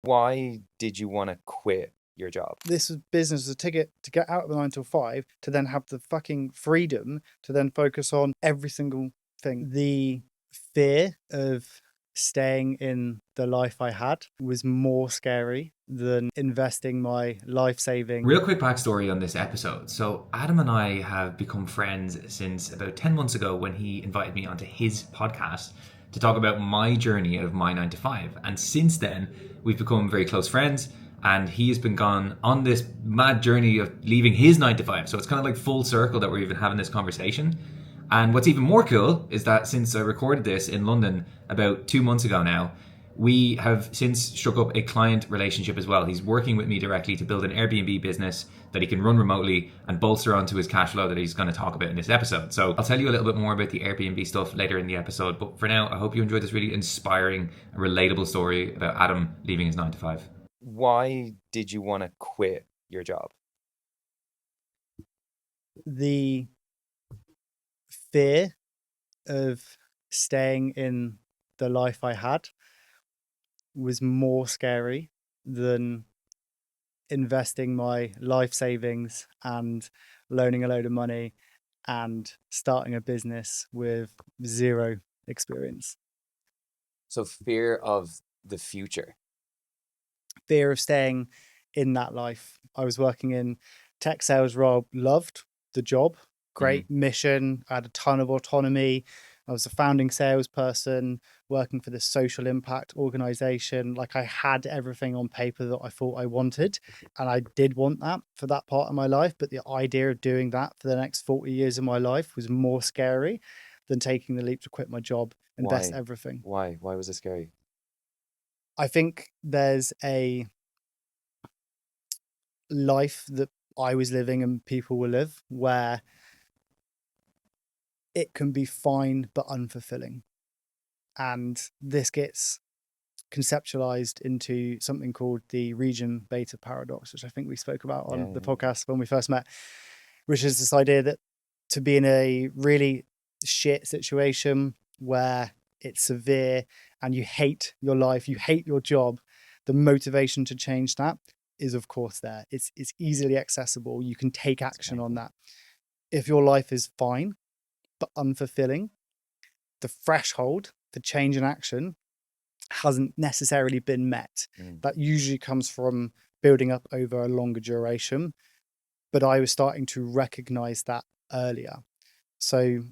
Why did you want to quit your job? This business was a ticket to get out of the 9 till 5 to then have the fucking freedom to then focus on every single thing. The fear of staying in the life I had was more scary than investing my life saving. Real quick backstory on this episode. So, Adam and I have become friends since about 10 months ago when he invited me onto his podcast to talk about my journey out of my 9 to 5. And since then, we've become very close friends. And he has been gone on this mad journey of leaving his 9 to 5. So, it's kind of like full circle that we're even having this conversation. And what's even more cool is that since I recorded this in London about 2 months ago now, we have since struck up a client relationship as well. He's working with me directly to build an Airbnb business that he can run remotely and bolster onto his cash flow that he's going to talk about in this episode. So I'll tell you a little bit more about the Airbnb stuff later in the episode. But for now, I hope you enjoyed this really inspiring and relatable story about Adam leaving his 9 to 5. Why did you want to quit your job? The fear of staying in the life I had was more scary than investing my life savings and loaning a load of money and starting a business with zero experience. So fear of the future. Fear of staying in that life. I was working in tech sales role, loved the job, great mission. I had a ton of autonomy. I was a founding salesperson working for this social impact organization. Like, I had everything on paper that I thought I wanted. And I did want that for that part of my life. But the idea of doing that for the next 40 years of my life was more scary than taking the leap to quit my job, invest everything. Why was it scary? I think there's a life that I was living and people will live where it can be fine but unfulfilling. And this gets conceptualized into something called the region beta paradox, which I think we spoke about on the podcast when we first met, which is this idea that to be in a really shit situation where it's severe and you hate your life, you hate your job, the motivation to change that is of course there. It's easily accessible. You can take action on that. If your life is fine but unfulfilling, the threshold for change and action hasn't necessarily been met. That usually comes from building up over a longer duration. But I was starting to recognize that earlier. So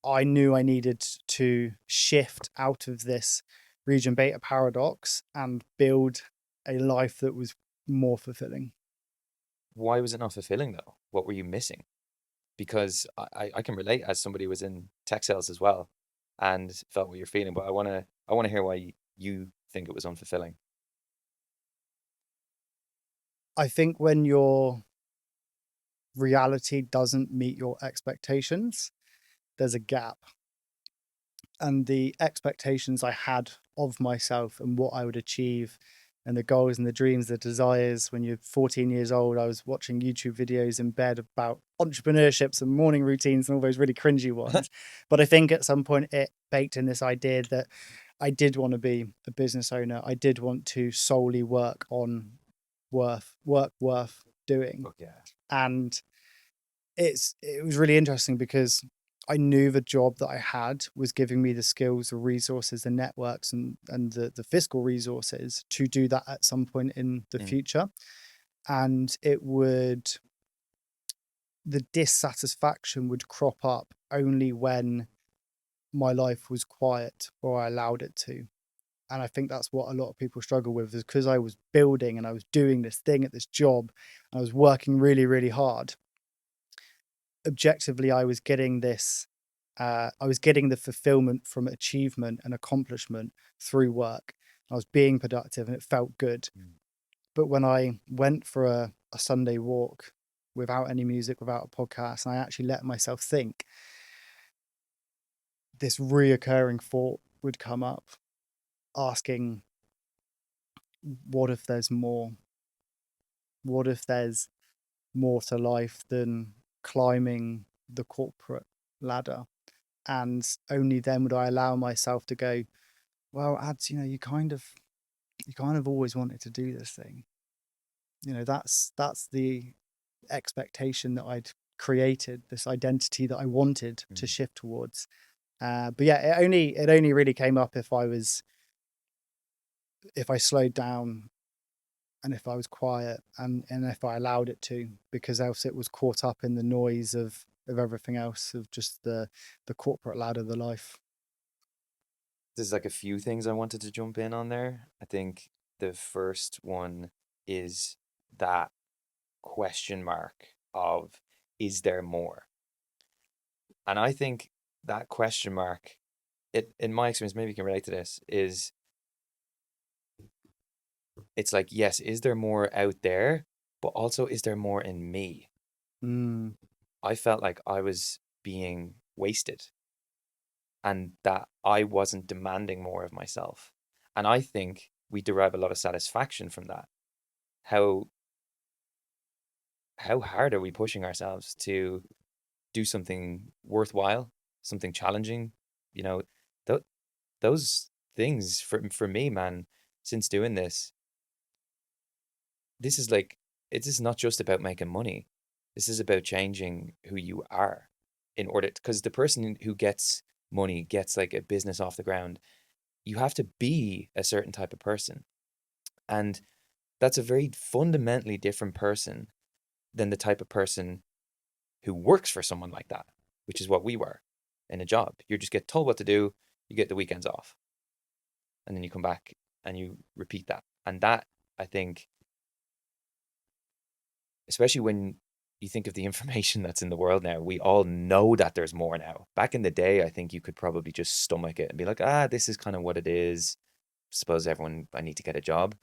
I knew I needed to shift out of this region beta paradox and build a life that was more fulfilling. Why was it not fulfilling though? What were you missing? Because I can relate as somebody who was in tech sales as well and felt what you're feeling, but I want to hear why you think it was unfulfilling. I think when your reality doesn't meet your expectations, there's a gap. And the expectations I had of myself and what I would achieve and the goals and the dreams, the desires. When you're 14 years old, I was watching YouTube videos in bed about entrepreneurships and morning routines and all those really cringy ones. But I think at some point it baked in this idea that I did want to be a business owner. I did want to solely work on worth doing. And it was really interesting because I knew the job that I had was giving me the skills, the resources, the networks, and the fiscal resources to do that at some point in the future. And the dissatisfaction would crop up only when my life was quiet or I allowed it to. And I think that's what a lot of people struggle with, is because I was building and I was doing this thing at this job, I was working really, really hard. Objectively, I was getting this, I was getting the fulfillment from achievement and accomplishment through work. I was being productive and it felt good. But when I went for a Sunday walk without any music, without a podcast, and I actually let myself think, this reoccurring thought would come up asking, what if there's more? What if there's more to life than climbing the corporate ladder? And only then would I allow myself to go, well, Ads, you kind of you kind of always wanted to do this thing. That's the expectation that I'd created, this identity that I wanted to shift towards. But yeah, it only really came up if I slowed down and if I was quiet and if I allowed it to, because else it was caught up in the noise of everything else, of just the corporate ladder, the life. There's like a few things I wanted to jump in on there. I think the first one is that question mark of, is there more? And I think that question mark, in my experience, maybe you can relate to this, is it's like, yes, is there more out there? But also, is there more in me? I felt like I was being wasted and that I wasn't demanding more of myself. And I think we derive a lot of satisfaction from that. How hard are we pushing ourselves to do something worthwhile, something challenging? Th- those things for me, man, since doing this is like, it is not just about making money. This is about changing who you are in order, because the person who gets money gets like a business off the ground. You have to be a certain type of person. And that's a very fundamentally different person than the type of person who works for someone like that, which is what we were in a job. You just get told what to do, you get the weekends off, and then you come back and you repeat that. And that, I think, especially when you think of the information that's in the world now, we all know that there's more now. Back in the day, I think you could probably just stomach it and be like, this is kind of what it is. Suppose I need to get a job.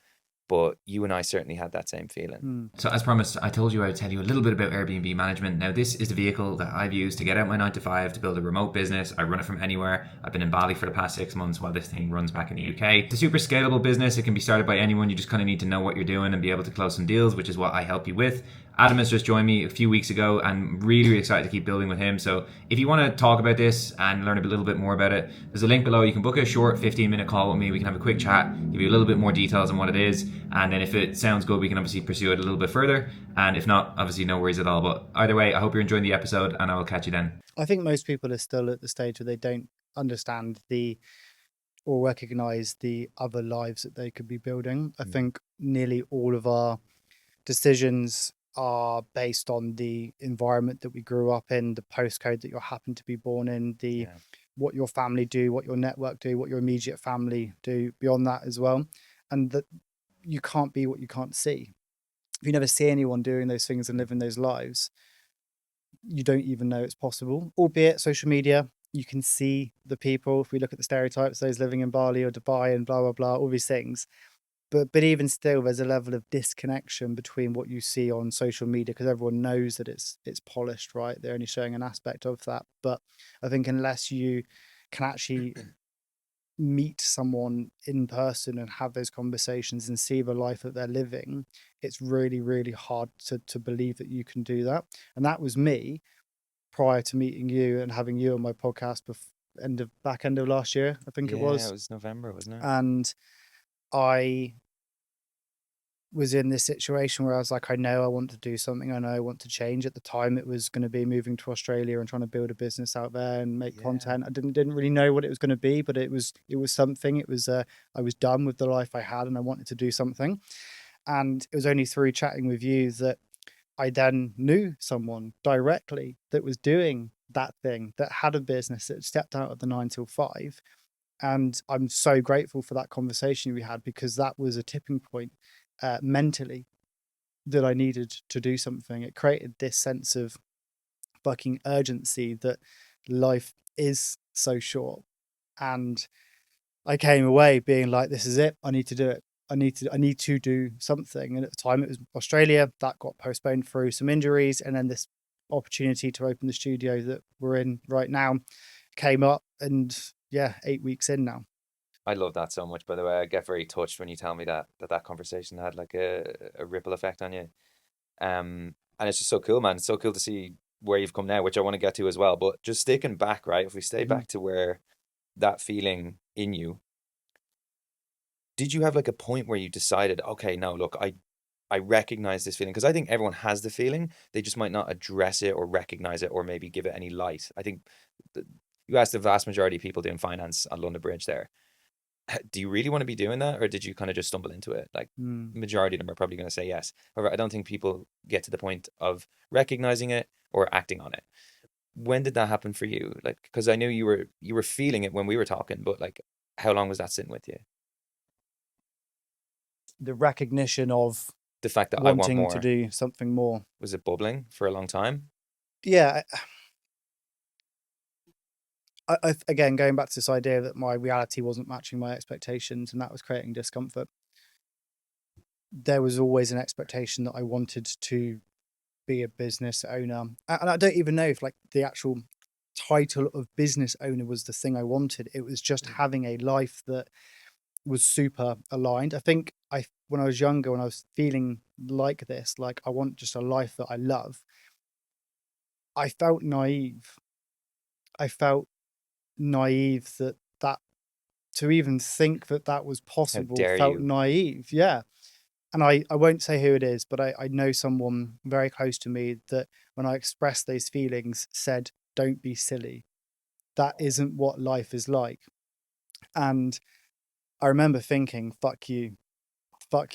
But you and I certainly had that same feeling. So as promised, I told you I would tell you a little bit about Airbnb management. Now, this is the vehicle that I've used to get out my 9 to 5, to build a remote business. I run it from anywhere. I've been in Bali for the past 6 months while this thing runs back in the UK. It's a super scalable business. It can be started by anyone. You just kind of need to know what you're doing and be able to close some deals, which is what I help you with. Adam has just joined me a few weeks ago and really, really excited to keep building with him. So if you want to talk about this and learn a little bit more about it, there's a link below. You can book a short 15-minute call with me. We can have a quick chat, give you a little bit more details on what it is. And then if it sounds good, we can obviously pursue it a little bit further. And if not, obviously no worries at all. But either way, I hope you're enjoying the episode and I will catch you then. I think most people are still at the stage where they don't understand or recognize the other lives that they could be building. I think nearly all of our decisions are based on the environment that we grew up in, the postcode that you happen to be born in, what your family do, what your network do, what your immediate family do beyond that as well. And that you can't be what you can't see. If you never see anyone doing those things and living those lives, you don't even know it's possible. Albeit social media, you can see the people. If we look at the stereotypes, those living in Bali or Dubai and blah, blah, blah, all these things. But even still, there's a level of disconnection between what you see on social media, because everyone knows that it's polished, right? They're only showing an aspect of that. But I think unless you can actually meet someone in person and have those conversations and see the life that they're living, it's really, really hard to believe that you can do that. And that was me prior to meeting you and having you on my podcast back end of last year, I think it was. Yeah, it was November, wasn't it? And I was in this situation where I was like, I know I want to do something. I know I want to change. At the time, it was going to be moving to Australia and trying to build a business out there and make content. I didn't really know what it was going to be, but it was something. It was I was done with the life I had and I wanted to do something. And it was only through chatting with you that I then knew someone directly that was doing that thing, that had a business, that stepped out of the 9 till 5. And I'm so grateful for that conversation we had, because that was a tipping point mentally that I needed to do something. It created this sense of fucking urgency that life is so short. And I came away being like, this is it. I need to do it. I need to do something. And at the time it was Australia that got postponed through some injuries. And then this opportunity to open the studio that we're in right now came up, and 8 weeks in now. I love that so much, by the way. I get very touched when you tell me that conversation had like a ripple effect on you. And it's just so cool, man. It's so cool to see where you've come now, which I want to get to as well. But just sticking back, right? If we stay back to where that feeling in you, did you have like a point where you decided, okay, no, look, I recognize this feeling? Because I think everyone has the feeling, they just might not address it or recognize it or maybe give it any light. I think you asked the vast majority of people doing finance on London Bridge there, do you really want to be doing that, or did you kind of just stumble into it? Like, majority of them are probably going to say yes. However, I don't think people get to the point of recognizing it or acting on it. When did that happen for you? Like, because I knew you were feeling it when we were talking, but like, how long was that sitting with you? The recognition of The fact that I want wanting more. to do something more. Was it bubbling for a long time? Yeah. Again, going back to this idea that my reality wasn't matching my expectations and that was creating discomfort. There was always an expectation that I wanted to be a business owner. And I don't even know if like the actual title of business owner was the thing I wanted. It was just having a life that was super aligned. I think when I was younger, when I was feeling like this, like I want just a life that I love, I felt naive. I felt naive that to even think that was possible dare felt you. naive. Yeah. And I won't say who it is, but I know someone very close to me that when I expressed those feelings said, don't be silly. That isn't what life is like. And I remember thinking, fuck you. I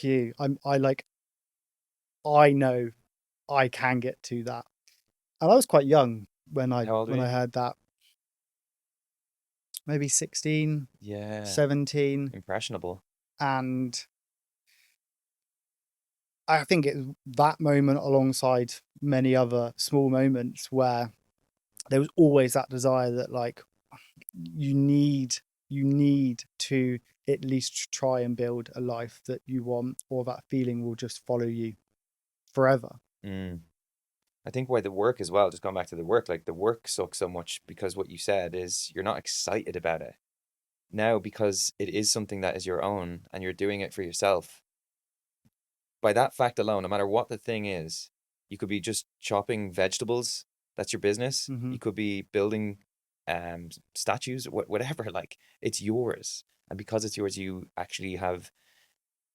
know I can get to that. And I was quite young when How old were I you? heard that. Maybe 16, Yeah. 17. Impressionable. And I think it was that moment alongside many other small moments where there was always that desire that like you need to at least try and build a life that you want, or that feeling will just follow you forever. I think why the work as well, just going back to the work, like the work sucks so much because what you said is you're not excited about it now because it is something that is your own and you're doing it for yourself. By that fact alone, no matter what the thing is, you could be just chopping vegetables. That's your business. Mm-hmm. You could be building statues, whatever. Like, it's yours. And because it's yours, you actually have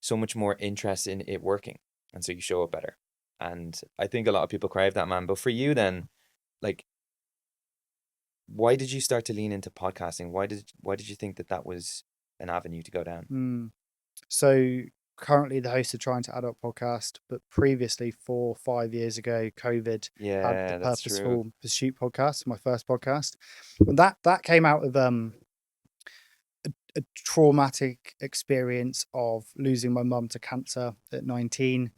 so much more interest in it working. And so you show up better. And I think a lot of people crave that, man. But for you then, like, why did you start to lean into podcasting? Why did you think that was an avenue to go down? So currently the host of Trying to Adult podcast, but previously 4 or 5 years ago, COVID had the Yeah, that's true. Purposeful Pursuit podcast, my first podcast. And that came out of a traumatic experience of losing my mum to cancer at 19.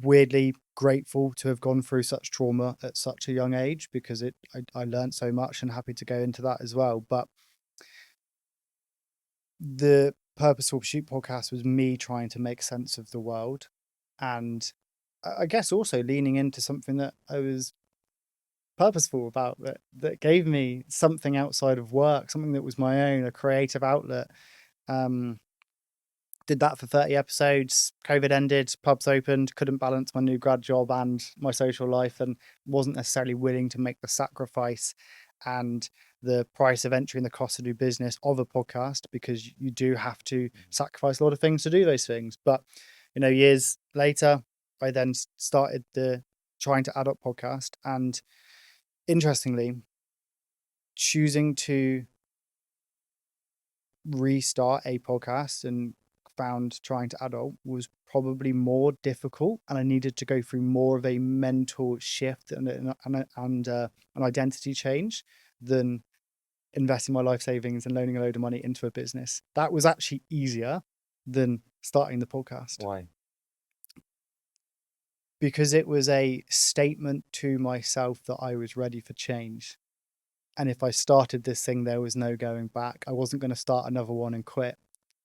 Weirdly grateful to have gone through such trauma at such a young age because I learned so much, and happy to go into that as well. But the Purposeful Pursuit podcast was me trying to make sense of the world, and I guess also leaning into something that I was purposeful about, that gave me something outside of work, something that was my own, a creative outlet. Did that for 30 episodes. COVID ended, pubs opened, couldn't balance my new grad job and my social life, and wasn't necessarily willing to make the sacrifice and the price of entry and the cost to do business of a podcast, because you do have to sacrifice a lot of things to do those things. But, years later, I then started the Trying to Adult podcast, and interestingly, choosing to restart a podcast and found Trying to Adult was probably more difficult, and I needed to go through more of a mental shift and an identity change than investing my life savings and loaning a load of money into a business. That was actually easier than starting the podcast. Why? Because it was a statement to myself that I was ready for change. And if I started this thing, there was no going back. I wasn't going to start another one and quit.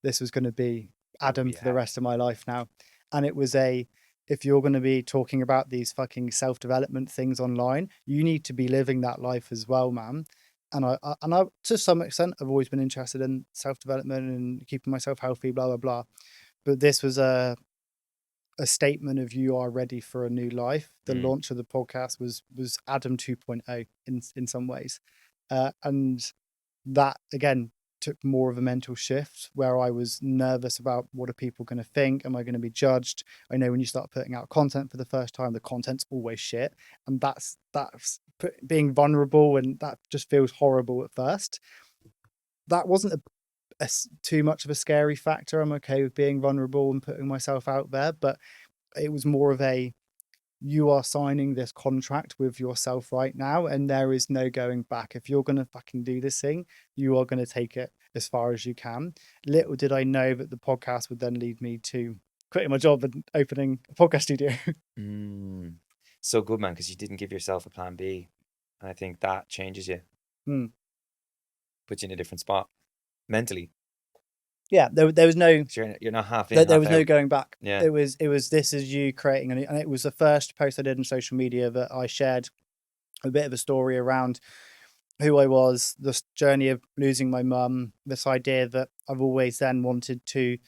This was going to be Adam for the rest of my life now. And it was if you're going to be talking about these fucking self-development things online, you need to be living that life as well, man. And I to some extent, I've always been interested in self-development and keeping myself healthy, blah, blah, blah. But this was a statement of you are ready for a new life. The launch of the podcast was Adam 2.0 in some ways. And that, again, took more of a mental shift where I was nervous about what are people going to think? Am I going to be judged? I know when you start putting out content for the first time, the content's always shit, and that's being vulnerable, and that just feels horrible at first. That wasn't too much of a scary factor. I'm okay with being vulnerable and putting myself out there, but it was more of a, you are signing this contract with yourself right now, and there is no going back. If you're going to fucking do this thing, you are going to take it as far as you can. Little did I know that the podcast would then lead me to quitting my job and opening a podcast studio. So good, man, because you didn't give yourself a plan B. And I think that changes you. Puts you in a different spot mentally. Yeah, there was no. You're not half in. There was no going back. Yeah, it was this is you creating, and it was the first post I did on social media that I shared a bit of a story around who I was, this journey of losing my mum, this idea that I've always then wanted to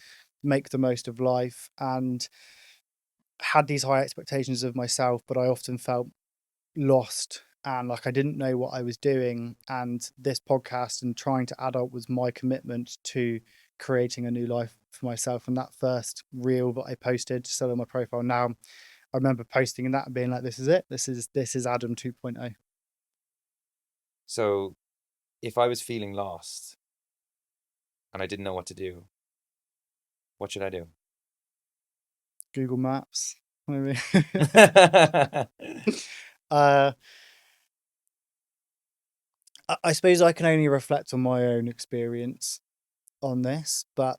make the most of life and had these high expectations of myself, but I often felt lost and like I didn't know what I was doing. And this podcast and trying to adult was my commitment to creating a new life for myself. And that first reel that I posted still on my profile now, I remember posting that and being like, this is it. This is Adam 2.0. So if I was feeling lost and I didn't know what to do, what should I do? Google Maps, maybe. I suppose I can only reflect on my own experience on this, but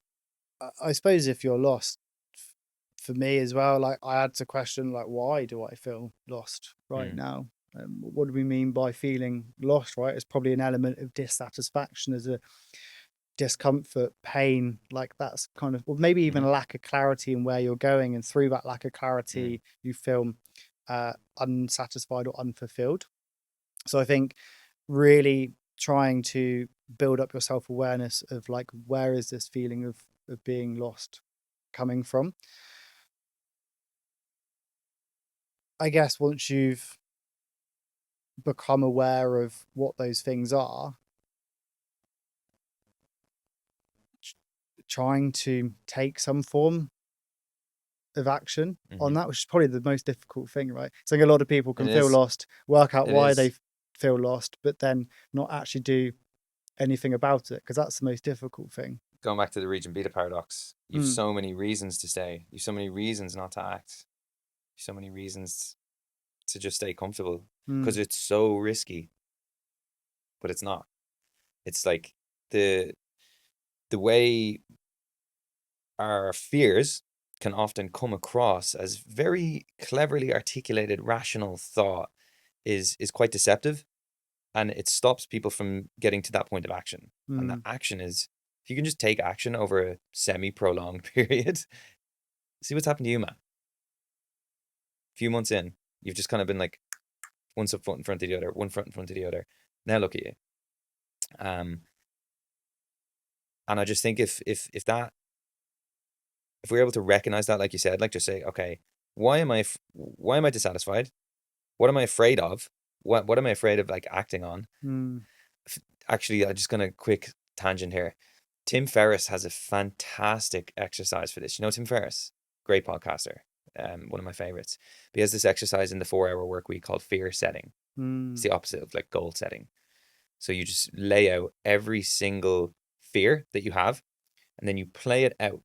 I suppose if you're lost, for me as well, like I had to question, like, why do I feel lost right now? What do we mean by feeling lost, right? It's probably an element of dissatisfaction, as a discomfort, pain, like that's kind of, or maybe even a lack of clarity in where you're going, and through that lack of clarity you feel unsatisfied or unfulfilled. So I think really trying to build up your self-awareness of like, where is this feeling of being lost coming from? I guess once you've become aware of what those things are, trying to take some form of action on that, which is probably the most difficult thing, right? So a lot of people can feel lost, work out why they feel lost, but then not actually do anything about it, because that's the most difficult thing. Going back to the region beta paradox, you've so many reasons to stay. You've so many reasons not to act. So many reasons to just stay comfortable, because it's so risky. But it's not. It's like the way our fears can often come across as very cleverly articulated rational thought is quite deceptive, and it stops people from getting to that point of action. And that action is, if you can just take action over a semi-prolonged period, see what's happened to you, man. A few months in, you've just kind of been like one foot in front of the other, one foot in front of the other. Now look at you. And I just think if we're able to recognize that, like you said, like just say, okay, why am I dissatisfied? What am I afraid of? What am I afraid of, like, acting on? Actually, I'm just gonna quick tangent here. Tim Ferriss has a fantastic exercise for this. You know Tim Ferriss, great podcaster, one of my favorites. But he has this exercise in the 4-hour work week called fear setting. It's the opposite of like goal setting. So you just lay out every single fear that you have, and then you play it out.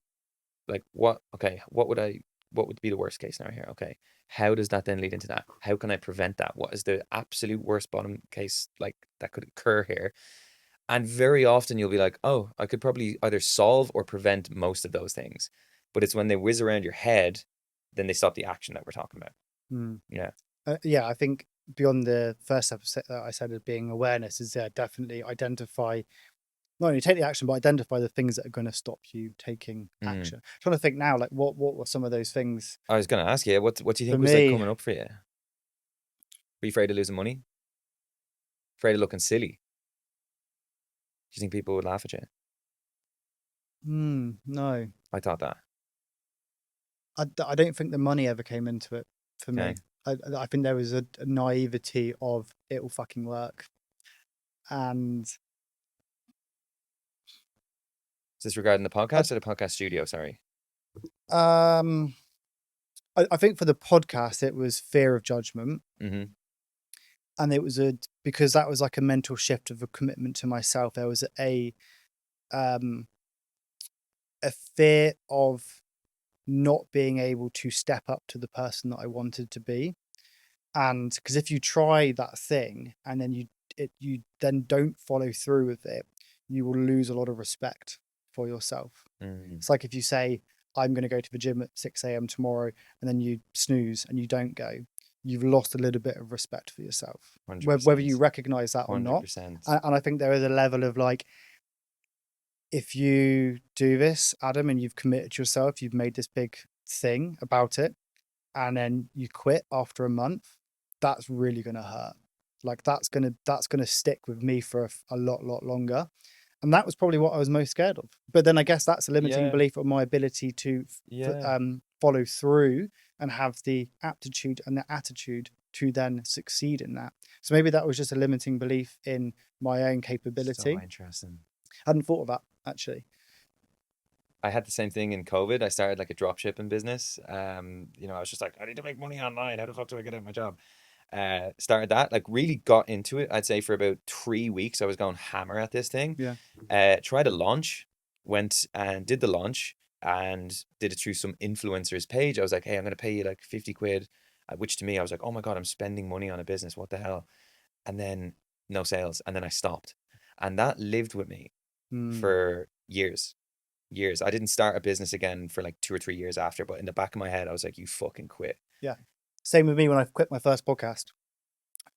Like, what would be the worst case scenario here? Okay, how does that then lead into that? How can I prevent that? What is the absolute worst bottom case like that could occur here? And very often you'll be like, oh, I could probably either solve or prevent most of those things. But it's when they whiz around your head, then they stop the action that we're talking about. Yeah, I think beyond the first episode that I said of being awareness is definitely identify, not only take the action, but identify the things that are going to stop you taking action. I'm trying to think now, like what were some of those things? I was going to ask you, what do you think was like coming up for you? Were you afraid of losing money? Afraid of looking silly? Do you think people would laugh at you? No. I thought that. I don't think the money ever came into it for me. I think there was a naivety of it will fucking work. And Is this regarding the podcast or the podcast studio? Sorry. I think for the podcast, it was fear of judgment. Mm-hmm. And it was because that was like a mental shift of a commitment to myself. There was a fear of not being able to step up to the person that I wanted to be. And because if you try that thing and then you then don't follow through with it, you will lose a lot of respect for yourself. It's like if you say, I'm going to go to the gym at 6 a.m. tomorrow, and then you snooze and you don't go, you've lost a little bit of respect for yourself, 100%. whether you recognize that or 100%. not. And I think there is a level of like, if you do this, Adam, and you've committed yourself, you've made this big thing about it, and then you quit after a month, that's really going to hurt. Like that's going to stick with me for a lot longer. And that was probably what I was most scared of. But then I guess that's a limiting belief of my ability to follow through and have the aptitude and the attitude to then succeed in that. So maybe that was just a limiting belief in my own capability. So interesting. I hadn't thought of that, actually. I had the same thing in COVID. I started like a drop shipping business. I was just like, I need to make money online. How the fuck do I get out of my job? Started that, like really got into it. I'd say for about 3 weeks I was going hammer at this thing. Tried a launch, went and did the launch and did it through some influencer's page. I was like, hey, I'm going to pay you like 50 quid, which to me I was like, oh my god, I'm spending money on a business, what the hell? And then no sales, and then I stopped, and that lived with me for years. I didn't start a business again for like 2 or 3 years after, but in the back of my head I was like, you fucking quit. Same with me when I quit my first podcast.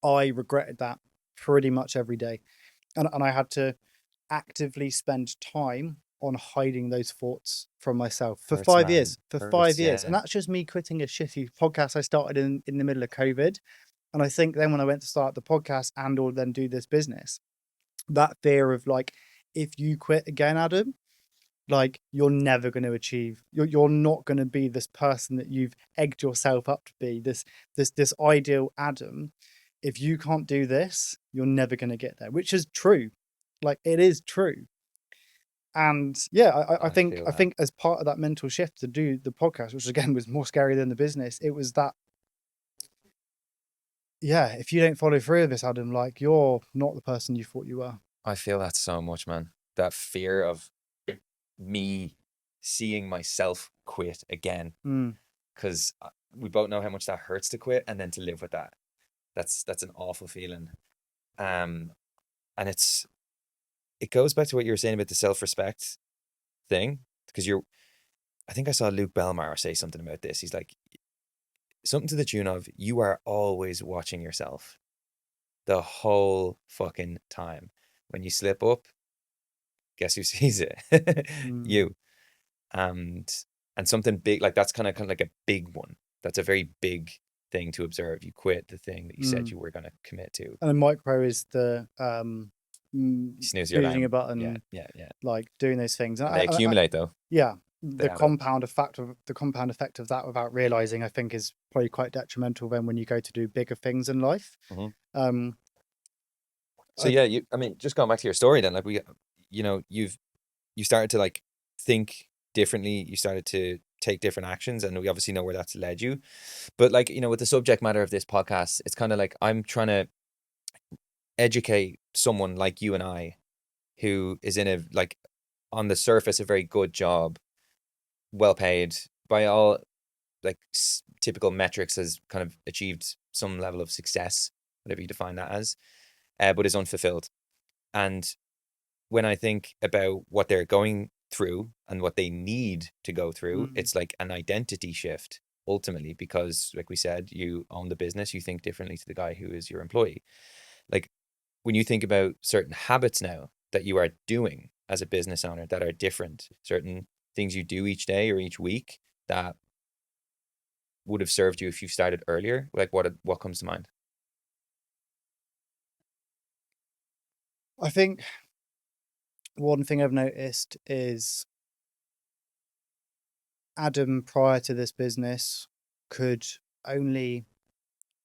I regretted that pretty much every day. And I had to actively spend time on hiding those thoughts from myself for 5 years. For 5 years. And that's just me quitting a shitty podcast I started in the middle of COVID. And I think then when I went to start the podcast and or then do this business, that fear of like, if you quit again, Adam, like you're never going to achieve, you're not going to be this person that you've egged yourself up to be, this ideal Adam. If you can't do this, you're never going to get there, which is true. Like it is true. And I think as part of that mental shift to do the podcast, which again was more scary than the business, it was that, if you don't follow through with this, Adam, like you're not the person you thought you were. I feel that so much, man. That fear of me seeing myself quit again, because we both know how much that hurts to quit, and then to live with that, that's an awful feeling. And it goes back to what you were saying about the self-respect thing, because I think I saw Luke Belmar say something about this. He's like, something to the tune of, you are always watching yourself the whole fucking time. When you slip up, guess who sees it? You. And something big, like that's kind of like a big one. That's a very big thing to observe. You quit the thing that you said you were going to commit to. And a micro is the snooze your alarm. a button, like doing those things. And they accumulate though. The compound effect of that without realizing, I think, is probably quite detrimental then when you go to do bigger things in life. Just going back to your story then, like you started to like think differently, you started to take different actions, and we obviously know where that's led you. But like, with the subject matter of this podcast, it's kind of like I'm trying to educate someone like you and I, who is in a, like, on the surface, a very good job, well paid by all like typical metrics, has kind of achieved some level of success, whatever you define that as, but is unfulfilled. And when I think about what they're going through and what they need to go through, it's like an identity shift ultimately, because like we said, you own the business, you think differently to the guy who is your employee. Like when you think about certain habits now that you are doing as a business owner that are different, certain things you do each day or each week that would have served you if you started earlier, like what comes to mind? I think one thing I've noticed is Adam, prior to this business, could only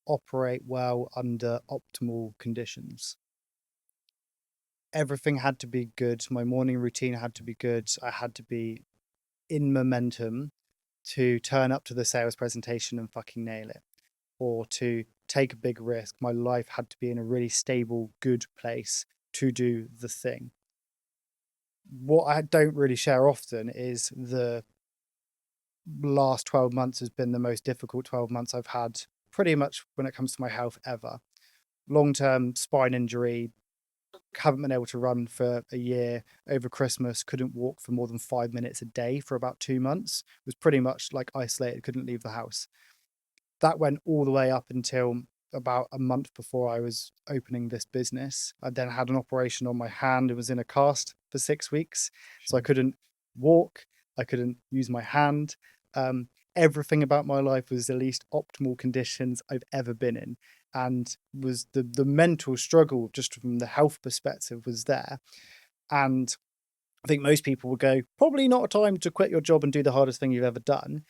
operate well under optimal conditions. everything had to be good. My morning routine had to be good. I had to be in momentum to turn up to the sales presentation and fucking nail it, or to take a big risk. My life had to be in a really stable, good place to do the thing. What I don't really share often is the last 12 months has been the most difficult 12 months I've had pretty much when it comes to my health ever. Long-term spine injury, haven't been able to run for a year. Over Christmas, couldn't walk for more than 5 minutes a day for about 2 months. Was pretty much like isolated, couldn't leave the house. That went all the way up until about a month before I was opening this business. I then had an operation on my hand. It was in a cast for 6 weeks. So I couldn't walk. I couldn't use my hand. Everything about my life was the least optimal conditions I've ever been in. And was the mental struggle just from the health perspective was there. And I think most people would go, probably not a time to quit your job and do the hardest thing you've ever done.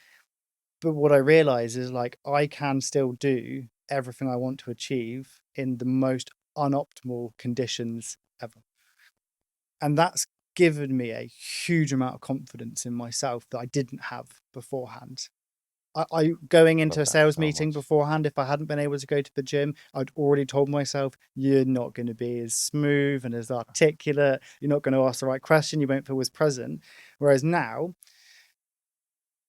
But what I realize is like, I can still do everything I want to achieve in the most unoptimal conditions ever. And that's given me a huge amount of confidence in myself that I didn't have beforehand. I going into a sales meeting beforehand, if I hadn't been able to go to the gym, I'd already told myself, you're not going to be as smooth and as articulate. You're not going to ask the right question. You won't feel as present. Whereas now,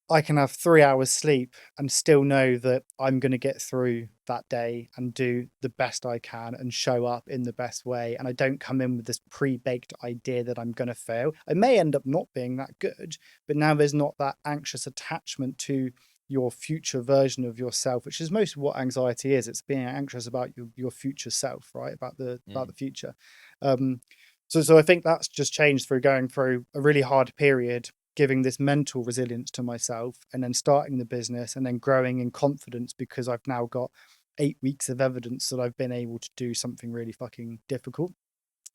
I can have 3 hours sleep and still know that I'm going to get through that day and do the best I can and show up in the best way. And I don't come in with this pre-baked idea that I'm going to fail. I may end up not being that good, but now there's not that anxious attachment to your future version of yourself, which is most of what anxiety is. It's being anxious about your future self, right? About the future. So I think that's just changed through going through a really hard period, giving this mental resilience to myself, and then starting the business and then growing in confidence because I've now got 8 weeks of evidence that I've been able to do something really fucking difficult.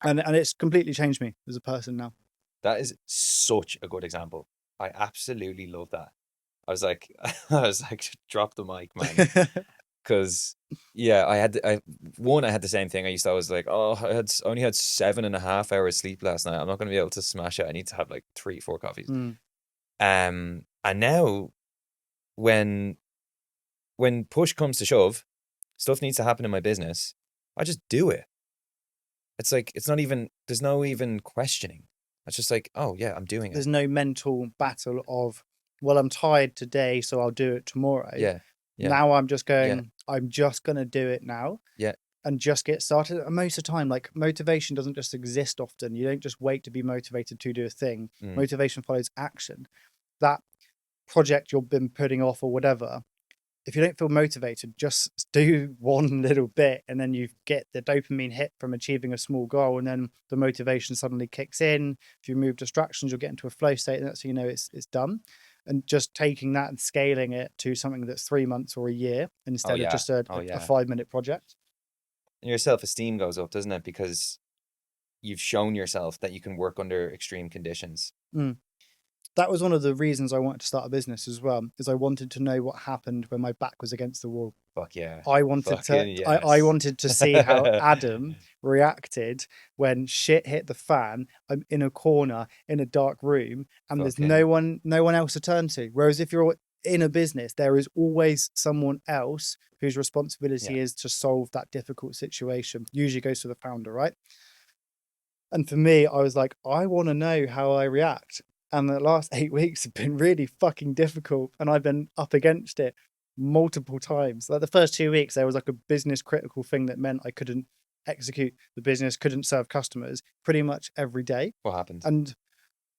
And it's completely changed me as a person now. That is such a good example. I absolutely love that. I was like, drop the mic, man. Because I had the same thing. I was like, I only had 7.5 hours sleep last night. I'm not going to be able to smash it. I need to have like 3-4 coffees. And now when push comes to shove, stuff needs to happen in my business, I just do it. It's like, there's no even questioning. It's just like, oh yeah, I'm doing it. There's no mental battle of, well, I'm tired today, so I'll do it tomorrow. Yeah. Now I'm just going, I'm just going to do it now. Yeah. And just get started. And most of the time, like, motivation doesn't just exist often. You don't just wait to be motivated to do a thing. Motivation follows action. That project you've been putting off or whatever, if you don't feel motivated, just do one little bit and then you get the dopamine hit from achieving a small goal, and then the motivation suddenly kicks in. If you remove distractions, you'll get into a flow state, and that's how you know it's done. And just taking that and scaling it to something that's 3 months or a year instead of just a 5-minute project. And your self-esteem goes up, doesn't it? Because you've shown yourself that you can work under extreme conditions. That was one of the reasons I wanted to start a business as well, is I wanted to know what happened when my back was against the wall. Fuck yeah. I wanted to see how Adam reacted when shit hit the fan. I'm in a corner in a dark room and there's no one else to turn to. Whereas if you're in a business, there is always someone else whose responsibility is to solve that difficult situation. Usually goes to the founder, right? And for me, I was like, I want to know how I react. And the last 8 weeks have been really fucking difficult. And I've been up against it multiple times. Like the first 2 weeks, there was like a business critical thing that meant I couldn't execute the business, couldn't serve customers pretty much every day. What happened? And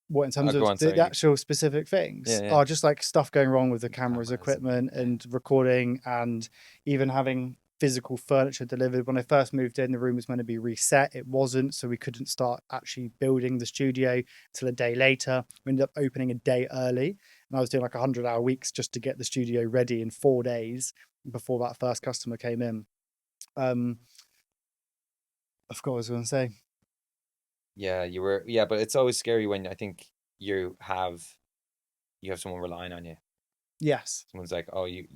what in terms of the actual specific things? Just like stuff going wrong with the cameras, equipment and recording, and even having physical furniture delivered. When I first moved in, the room was meant to be reset. It wasn't, so we couldn't start actually building the studio till a day later. We ended up opening a day early, and I was doing like 100-hour weeks just to get the studio ready in 4 days before that first customer came in. I forgot what I was going to say. Yeah, you were. Yeah, but it's always scary when I think you have someone relying on you. Yes. Someone's like, oh, you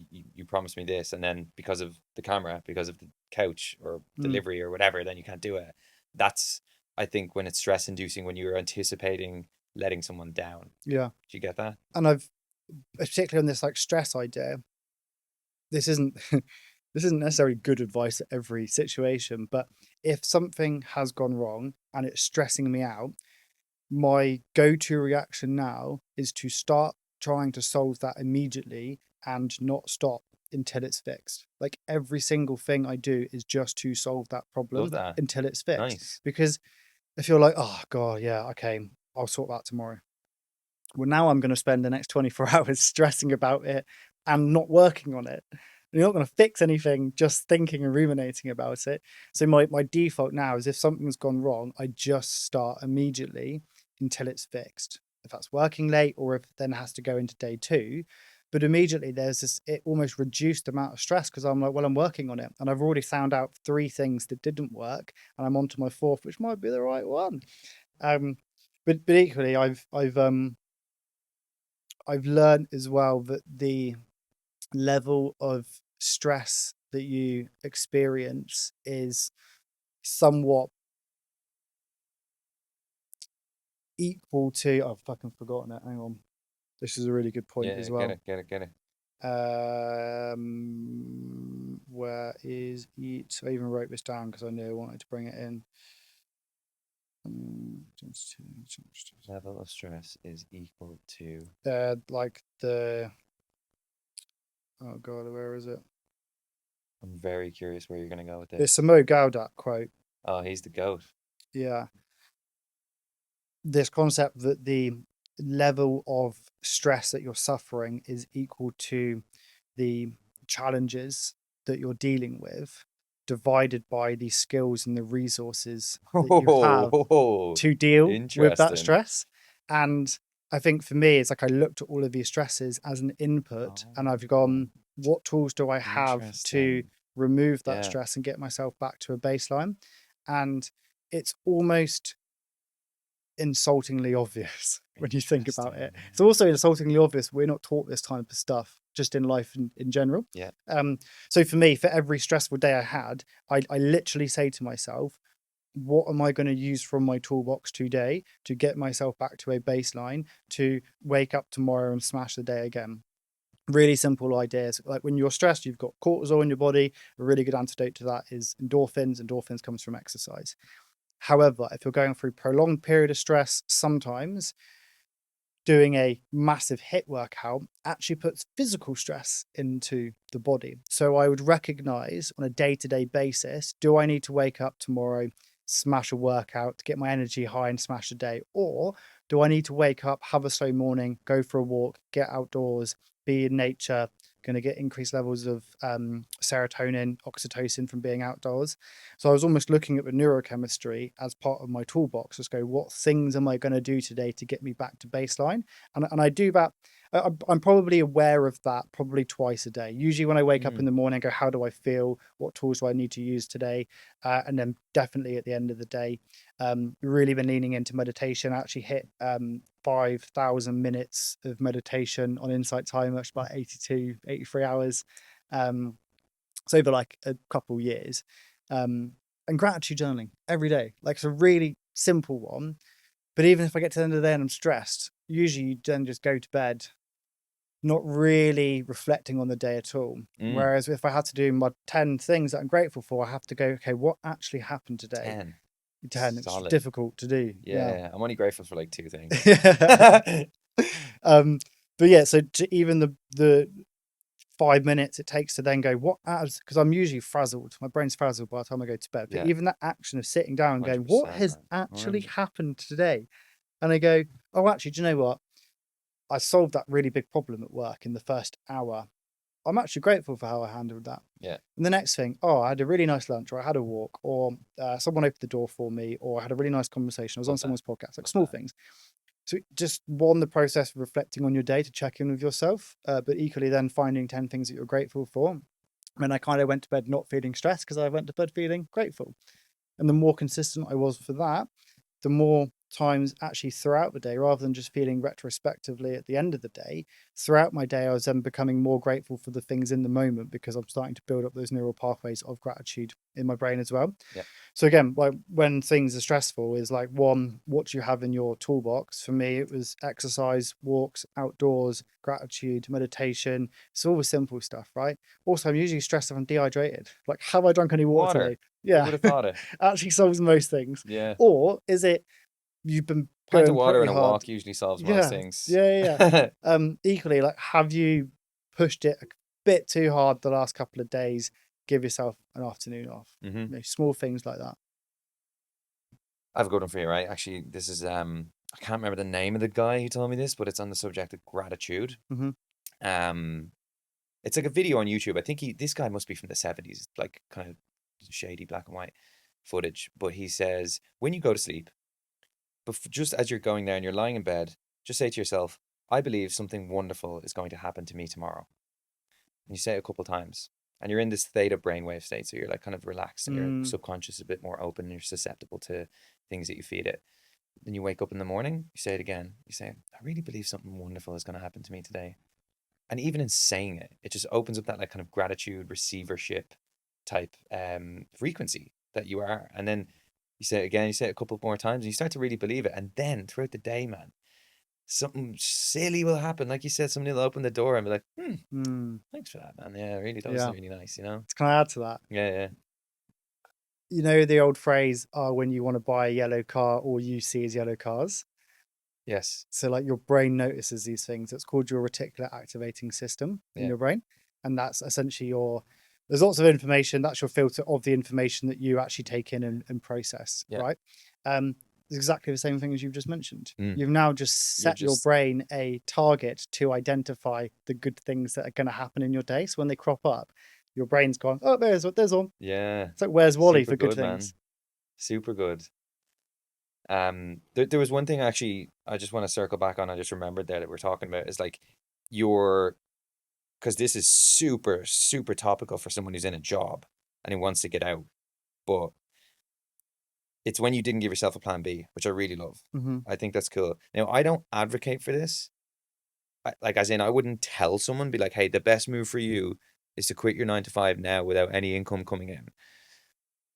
promised me this, and then because of the camera, because of the couch or delivery or whatever, then you can't do it. That's I think when it's stress inducing, when you're anticipating letting someone down. Yeah. Do you get that? And I've, particularly on this like stress idea, this isn't this isn't necessarily good advice at every situation, but if something has gone wrong and it's stressing me out, my go-to reaction now is to start trying to solve that immediately and not stop until it's fixed. Like every single thing I do is just to solve that problem Love that. until it's fixed. Nice. Because if you're like, oh God, yeah, okay, I'll sort that tomorrow. Well, now I'm going to spend the next 24 hours stressing about it and not working on it. You're not going to fix anything just thinking and ruminating about it. So my default now is if something's gone wrong, I just start immediately until it's fixed. If that's working late or if it then has to go into day 2. But immediately there's this, it almost reduced amount of stress because I'm like, well, I'm working on it. And I've already found out 3 things that didn't work. And I'm on to my 4th, which might be the right one. But equally, I've learned as well that the level of stress that you experience is somewhat equal to, I've fucking forgotten it. Hang on. This is a really good point as well. Get it. Where is it? I even wrote this down because I knew I wanted to bring it in. Level of stress is equal to like the, oh God, where is it? I'm very curious where you're going to go with this. It's a Mo Gaudat quote. Oh, he's the GOAT. Yeah. This concept that the level of stress that you're suffering is equal to the challenges that you're dealing with, divided by the skills and the resources that you have to deal with that stress. And I think for me, it's like I looked at all of these stresses as an input and I've gone, what tools do I have to remove that stress and get myself back to a baseline? And it's almost insultingly obvious when you think about it. It's also insultingly obvious we're not taught this type of stuff just in life in general. Yeah. So for me, for every stressful day I had, I literally say to myself, what am I going to use from my toolbox today to get myself back to a baseline to wake up tomorrow and smash the day again? Really simple ideas. Like when you're stressed, you've got cortisol in your body. A really good antidote to that is endorphins. Endorphins comes from exercise. However, if you're going through a prolonged period of stress, sometimes doing a massive HIIT workout actually puts physical stress into the body. So I would recognize on a day-to-day basis, do I need to wake up tomorrow, smash a workout to get my energy high and smash the day? Or do I need to wake up, have a slow morning, go for a walk, get outdoors, be in nature, going to get increased levels of serotonin, oxytocin from being outdoors? So I was almost looking at the neurochemistry as part of my toolbox. Let's go, what things am I going to do today to get me back to baseline? And I do that. I'm probably aware of that probably twice a day. Usually when I wake up in the morning, I go, how do I feel? What tools do I need to use today? And then definitely at the end of the day, really been leaning into meditation. I actually hit 5,000 minutes of meditation on Insight Timer, which is about 83 hours. It's over like a couple years. And gratitude journaling every day. Like it's a really simple one. But even if I get to the end of the day and I'm stressed, usually you then just go to bed not really reflecting on the day at all. Whereas if I had to do my 10 things that I'm grateful for, I have to go, okay, what actually happened today? 10. It's difficult to do. Yeah. I'm only grateful for like 2 things. But yeah, so to even the 5 minutes it takes to then go, what, because I'm usually frazzled. My brain's frazzled by the time I go to bed. But even that action of sitting down and going, what has actually happened today? And I go, oh, actually, do you know what? I solved that really big problem at work in the first hour. I'm actually grateful for how I handled that. Yeah. And the next thing, oh, I had a really nice lunch, or I had a walk, or someone opened the door for me, or I had a really nice conversation. I was on someone's podcast, like small things. So just the process of reflecting on your day to check in with yourself, but equally then finding 10 things that you're grateful for. And I kind of went to bed not feeling stressed because I went to bed feeling grateful. And the more consistent I was for that, the more times actually throughout the day, rather than just feeling retrospectively at the end of the day, throughout my day, I was then becoming more grateful for the things in the moment, because I'm starting to build up those neural pathways of gratitude in my brain as well. Yeah. So again, like when things are stressful, is like, one, what do you have in your toolbox? For me, it was exercise, walks, outdoors, gratitude, meditation. It's all the simple stuff, right? Also, I'm usually stressed if I'm dehydrated. Like, have I drunk any water Water. today? Who Yeah. would have thought it? Actually solves most things. Yeah. Or is it you've been Pint of going water pretty and a hard? walk usually solves most Yeah. things. Yeah. Equally, like, have you pushed it a bit too hard the last couple of days? Give yourself an afternoon off. hmm You know, small things like that. I have a good one for you, right? Actually, this is I can't remember the name of the guy who told me this, but it's on the subject of gratitude. Mhm. It's like a video on YouTube. I think this guy must be from the 70s, like kind of shady black and white footage. But he says, when you go to sleep, just as you're going there and you're lying in bed, just say to yourself, I believe something wonderful is going to happen to me tomorrow. And you say it a couple times. And you're in this theta brainwave state. So you're like kind of relaxed and your subconscious is a bit more open and you're susceptible to things that you feed it. Then you wake up in the morning, you say it again. You say, I really believe something wonderful is going to happen to me today. And even in saying it, it just opens up that like kind of gratitude receivership type frequency that you are. And then you say it again, you say it a couple more times, and you start to really believe it. And then throughout the day, man, something silly will happen. Like you said, somebody will open the door and be like, thanks for that, man. Yeah, really, that was Yeah. really nice, you know? Can I add to that? Yeah. You know the old phrase, when you want to buy a yellow car, all you see is yellow cars. Yes. So like your brain notices these things. It's called your reticular activating system in Yeah. your brain. And that's essentially there's lots of information. That's your filter of the information that you actually take in and process, Yeah. right? It's exactly the same thing as you've just mentioned. Mm. You've now just set your brain a target to identify the good things that are going to happen in your day. So when they crop up, your brain's gone, oh, there's one. Yeah. It's like, where's Wally Super for good good, man. things? Super good. There was one thing actually I just want to circle back on. I just remembered there that we're talking about is like because this is super, super topical for someone who's in a job and who wants to get out. But it's when you didn't give yourself a plan B, which I really love. Mm-hmm. I think that's cool. Now, I don't advocate for this. As in, I wouldn't tell someone, be like, hey, the best move for you is to quit your 9 to 5 now without any income coming in.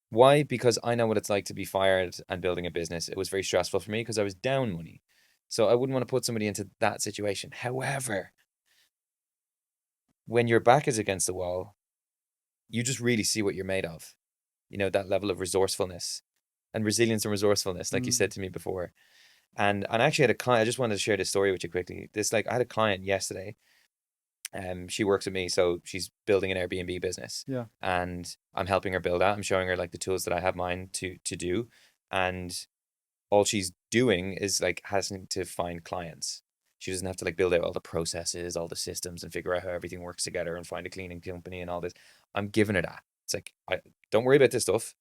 Why? Because I know what it's like to be fired and building a business. It was very stressful for me because I was down money. So I wouldn't want to put somebody into that situation. However, when your back is against the wall, you just really see what you're made of. You know, that level of resourcefulness and resilience and resourcefulness, like you said to me before. And I actually had a client, I just wanted to share this story with you quickly. I had a client yesterday. She works with me, so she's building an Airbnb business. Yeah. And I'm helping her build out. I'm showing her like the tools that I have mine to do. And all she's doing is like having to find clients. She doesn't have to like build out all the processes, all the systems, and figure out how everything works together and find a cleaning company and all this. I'm giving her that. It's like, don't worry about this stuff.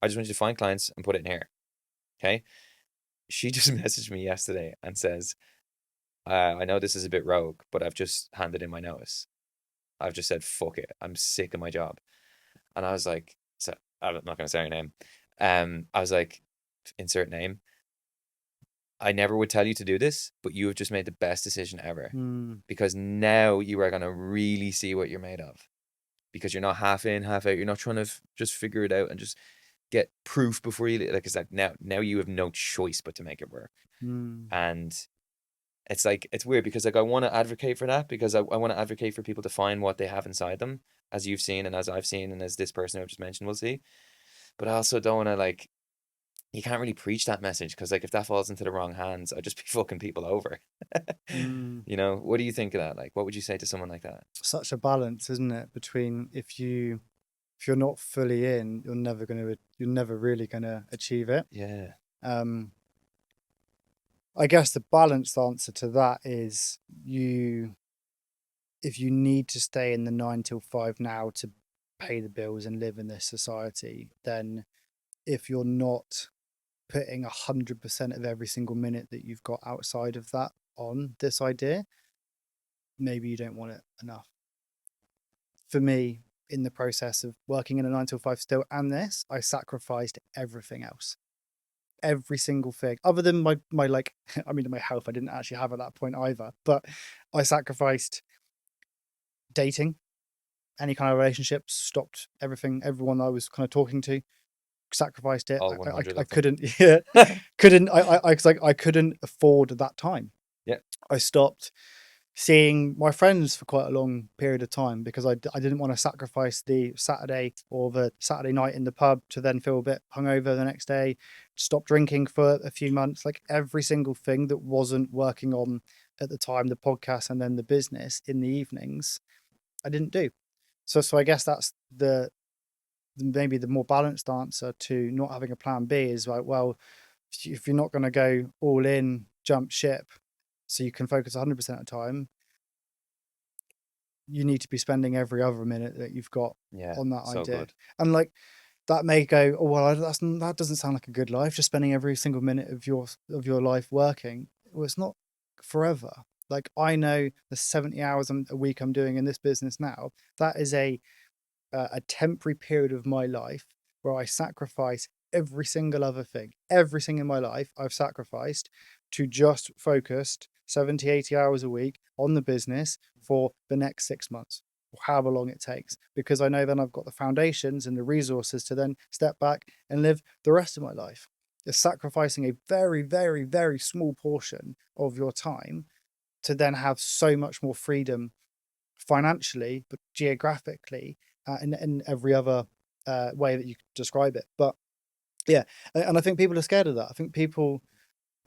I just want you to find clients and put it in here. Okay. She just messaged me yesterday and says, I know this is a bit rogue, but I've just handed in my notice. I've just said, fuck it. I'm sick of my job. And I was like, so I'm not going to say her name. I was like, insert name. I never would tell you to do this, but you have just made the best decision ever. Because now you are going to really see what you're made of. Because you're not half in, half out. You're not trying to just figure it out and just get proof before you, like, it's like now you have no choice but to make it work. And it's like, it's weird because like I want to advocate for that, because I want to advocate for people to find what they have inside them, as you've seen and as I've seen and as this person I've just mentioned will see. But I also don't want to, like, you can't really preach that message, because like if that falls into the wrong hands, I'd just be fucking people over. You know, what do you think of that? Like, what would you say to someone like that? Such a balance, isn't it, between if you're not fully in, you're never really gonna achieve it. Yeah. I guess the balanced answer to that is if you need to stay in the 9 till 5 now to pay the bills and live in this society, then if you're not putting 100% of every single minute that you've got outside of that on this idea, maybe you don't want it enough. For me, in the process of working in a 9 till 5 still and this, I sacrificed everything else. every single thing other than my like, I mean, my health, I didn't actually have at that point either, but I sacrificed dating, any kind of relationships, stopped everything, everyone I was kind of talking to, sacrificed it. All 100 I of them. couldn't, yeah, couldn't, I couldn't afford that time. Yeah. I stopped seeing my friends for quite a long period of time because I didn't want to sacrifice the Saturday or the Saturday night in the pub to then feel a bit hungover the next day. Stop drinking for a few months. Like every single thing that wasn't working on at the time, the podcast and then the business in the evenings, I didn't do. So I guess that's maybe the more balanced answer to not having a plan B is like, well, if you're not going to go all in, jump ship, so you can focus 100% of the time, you need to be spending every other minute that you've got on that so idea. good. And like that may go, oh well, that doesn't sound like a good life, just spending every single minute of your life working. Well, it's not forever. Like I know the 70 hours a week I'm doing in this business now, that is a temporary period of my life where I sacrifice every single other thing. Everything in my life I've sacrificed to just focus 70, 80 hours a week on the business for the next 6 months, or however long it takes, because I know then I've got the foundations and the resources to then step back and live the rest of my life. It's sacrificing a very, very, very small portion of your time to then have so much more freedom financially, but geographically, in every other way that you could describe it. But yeah, and I think people are scared of that. I think people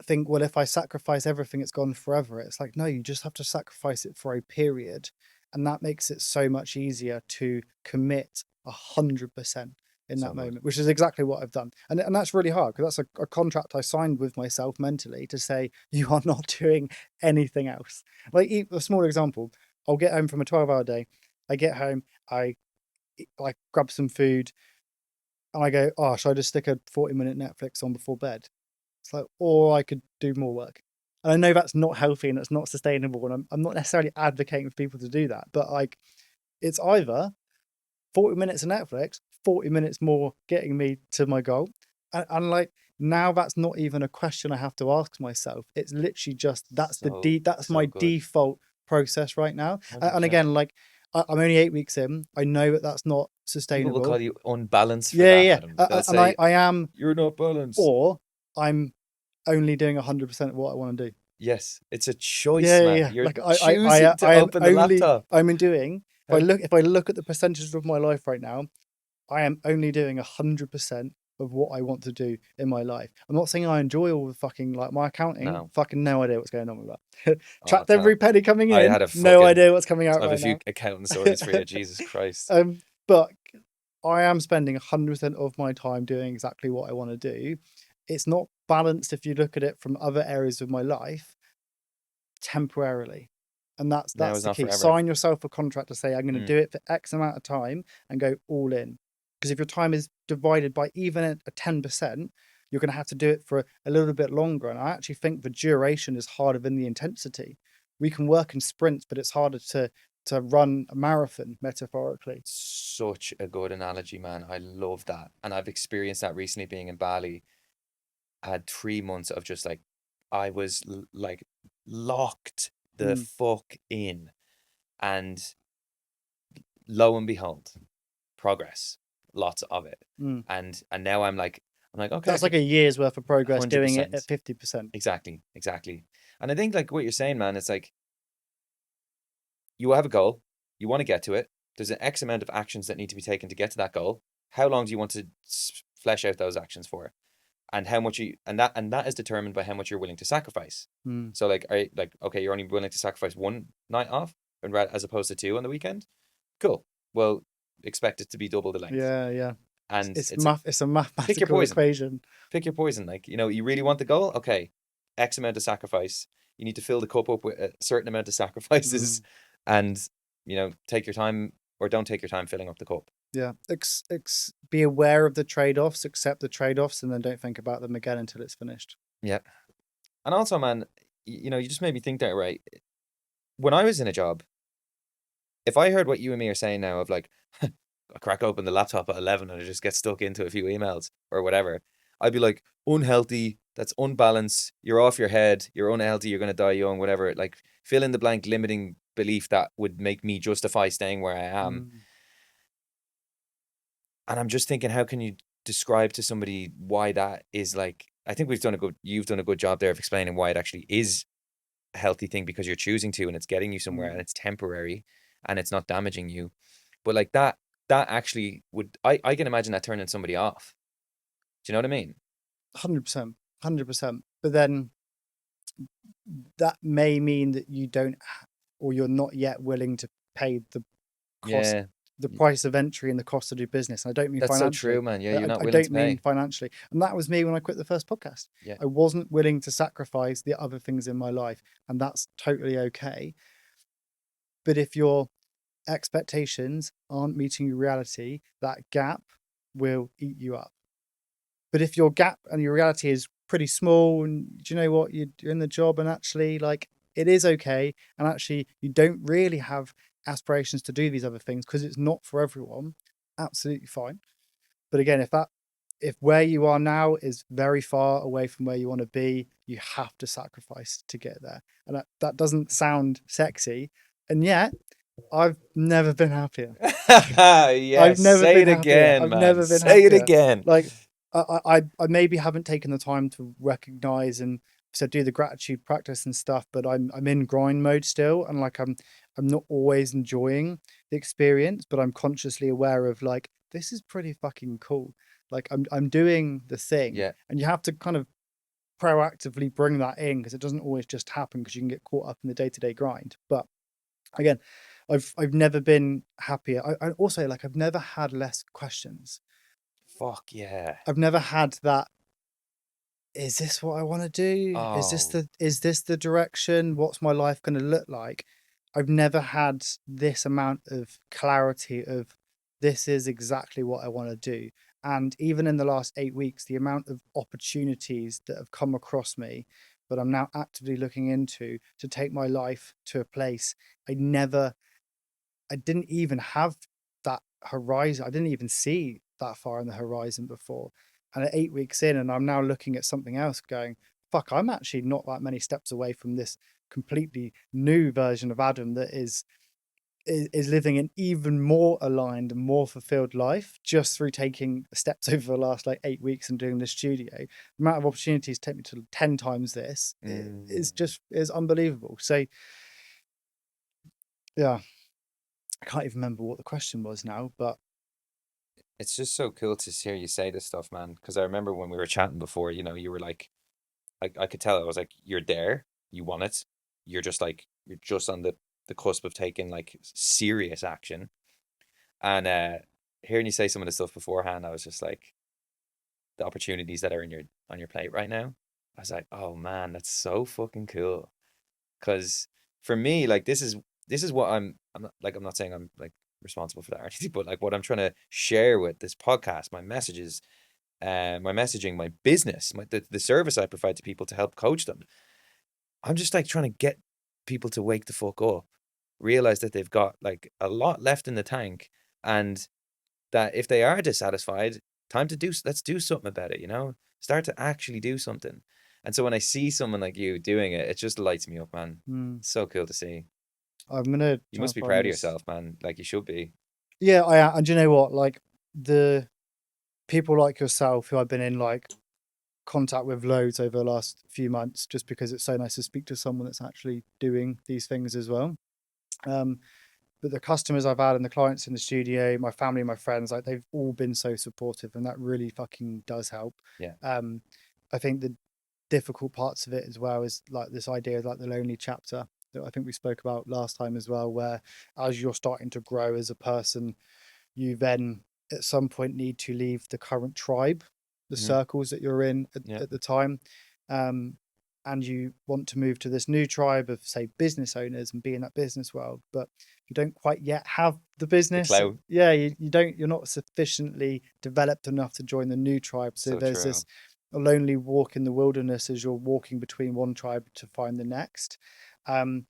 think, well, if I sacrifice everything, it's gone forever. It's like, no, you just have to sacrifice it for a period, and that makes it so much easier to commit 100% in that moment, which is exactly what I've done. And that's really hard because that's a contract I signed with myself mentally to say you are not doing anything else. Like a small example, I'll get home from a 12-hour day. I get home, I grab some food, and I go, oh, should I just stick a 40-minute Netflix on before bed? It's like, or I could do more work. And I know that's not healthy and it's not sustainable. And I'm not necessarily advocating for people to do that, but like, it's either 40 minutes of Netflix, 40 minutes more getting me to my goal. And like, now that's not even a question I have to ask myself. It's literally just, that's my default process right now. And again, like, I'm only 8 weeks in. I know that that's not sustainable. People will call you unbalanced for that, Adam. And I am. You're not balanced. Or I'm only doing 100% of what I want to do. Yes, it's a choice, man. Yeah. You're like choosing to open the laptop. I'm doing. If I look at the percentages of my life right now, I am only doing 100% of what I want to do in my life. I'm not saying I enjoy all the fucking, like, my accounting. No. Fucking no idea what's going on with that. Tracked every penny coming in. No idea what's coming out right now. I have a few accounting stories for you. Jesus Christ. But I am spending 100% of my time doing exactly what I want to do. It's not balanced if you look at it from other areas of my life temporarily. And that's the key. Forever. Sign yourself a contract to say, I'm going to do it for X amount of time and go all in. Because if your time is divided by even a 10%, you're going to have to do it for a little bit longer. And I actually think the duration is harder than the intensity. We can work in sprints, but it's harder to run a marathon, metaphorically. Such a good analogy, man. I love that. And I've experienced that recently being in Bali. I had 3 months of just like, I was like locked the fuck in. And lo and behold, progress. Lots of it. And now I'm like, okay. That's like a year's worth of progress 100%. Doing it at 50%. Exactly. And I think like what you're saying, man, it's like, you have a goal, you want to get to it. There's an X amount of actions that need to be taken to get to that goal. How long do you want to flesh out those actions for? And how much that is determined by how much you're willing to sacrifice. So like, okay, you're only willing to sacrifice one night off as opposed to 2 on the weekend. Cool. Well, expect it to be double the length. Yeah. And it's a mathematical equation. Pick your poison. Like, you really want the goal? Okay. X amount of sacrifice. You need to fill the cup up with a certain amount of sacrifices and, take your time or don't take your time filling up the cup. Yeah. Be aware of the trade-offs, accept the trade-offs, and then don't think about them again until it's finished. Yeah. And also, man, you just made me think that, right? When I was in a job, if I heard what you and me are saying now of like, I crack open the laptop at 11 and I just get stuck into a few emails or whatever, I'd be like, unhealthy, that's unbalanced, you're off your head, you're unhealthy, you're going to die young, whatever. Like, fill in the blank limiting belief that would make me justify staying where I am. And I'm just thinking, how can you describe to somebody why that is like, I think you've done a good job there of explaining why it actually is a healthy thing, because you're choosing to, and it's getting you somewhere, and it's temporary and it's not damaging you. But like that actually would, I can imagine that turning somebody off. Do you know what I mean? 100%. But then that may mean that you don't, or you're not yet willing to pay the cost, the price of entry and the cost to do business. And I don't mean that's financially. So true, man. Yeah, you're not I willing don't to pay. mean financially. And that was me when I quit the first podcast. Yeah. I wasn't willing to sacrifice the other things in my life, and that's totally okay. But if your expectations aren't meeting your reality, that gap will eat you up. But if your gap and your reality is pretty small, and do you know what, you're in the job, and actually like it is okay, and actually you don't really have aspirations to do these other things because it's not for everyone, absolutely fine. But again, if where you are now is very far away from where you want to be, you have to sacrifice to get there. And that doesn't sound sexy, and yet I've never been happier. I've never say been it again, I've man. never been say happier. it again. Like I maybe haven't taken the time to recognize and so do the gratitude practice and stuff, but I'm in grind mode still, and like I'm not always enjoying the experience, but I'm consciously aware of like, this is pretty fucking cool. Like I'm doing the thing, and you have to kind of proactively bring that in, because it doesn't always just happen, because you can get caught up in the day-to-day grind. But again, I've never been happier. I also, like, I've never had less questions. Fuck yeah. I've never had that, is this what I want to do? Oh. Is this the direction? What's my life going to look like? I've never had this amount of clarity of, this is exactly what I want to do. And even in the last 8 weeks, the amount of opportunities that have come across me that I'm now actively looking into to take my life to a place I didn't even have that horizon. I didn't even see that far in the horizon before. And at 8 weeks in, and I'm now looking at something else going, fuck, I'm actually not that many steps away from this completely new version of Adam that is living an even more aligned and more fulfilled life just through taking steps over the last like 8 weeks and doing the studio. The amount of opportunities take me to 10 times this is unbelievable. So yeah, I can't even remember what the question was now, but it's just so cool to hear you say this stuff, man. Because I remember when we were chatting before, you know, you were like, I could tell, I was like, you're there, you want it, you're just on the cusp of taking like serious action. And hearing you say some of the stuff beforehand, I was just like, the opportunities that are on your plate right now, I was like, oh man, that's so fucking cool. Because for me, like, this is what I'm not saying I'm like responsible for that or anything, but like what I'm trying to share with this podcast, my messages, my messaging, my business, the service I provide to people to help coach them. I'm just like trying to get people to wake the fuck up, realize that they've got like a lot left in the tank, and that if they are dissatisfied, let's do something about it, you know? Start to actually do something. And so when I see someone like you doing it, it just lights me up, man. It's so cool to see. You must be proud of yourself, man. Like, you should be. Yeah, I am. And you know what? Like, the people like yourself who I've been in like contact with loads over the last few months, just because it's so nice to speak to someone that's actually doing these things as well. But the customers I've had and the clients in the studio, my family, my friends, like, they've all been so supportive, and that really fucking does help. Yeah. I think the difficult parts of it as well is like this idea of like the lonely chapter that I think we spoke about last time as well, where as you're starting to grow as a person, you then at some point need to leave the current tribe, the circles that you're in at the time. And you want to move to this new tribe of, say, business owners and be in that business world, but you don't quite yet have the business. You're not sufficiently developed enough to join the new tribe. So there's true. this a lonely walk in the wilderness as you're walking between one tribe to find the next. And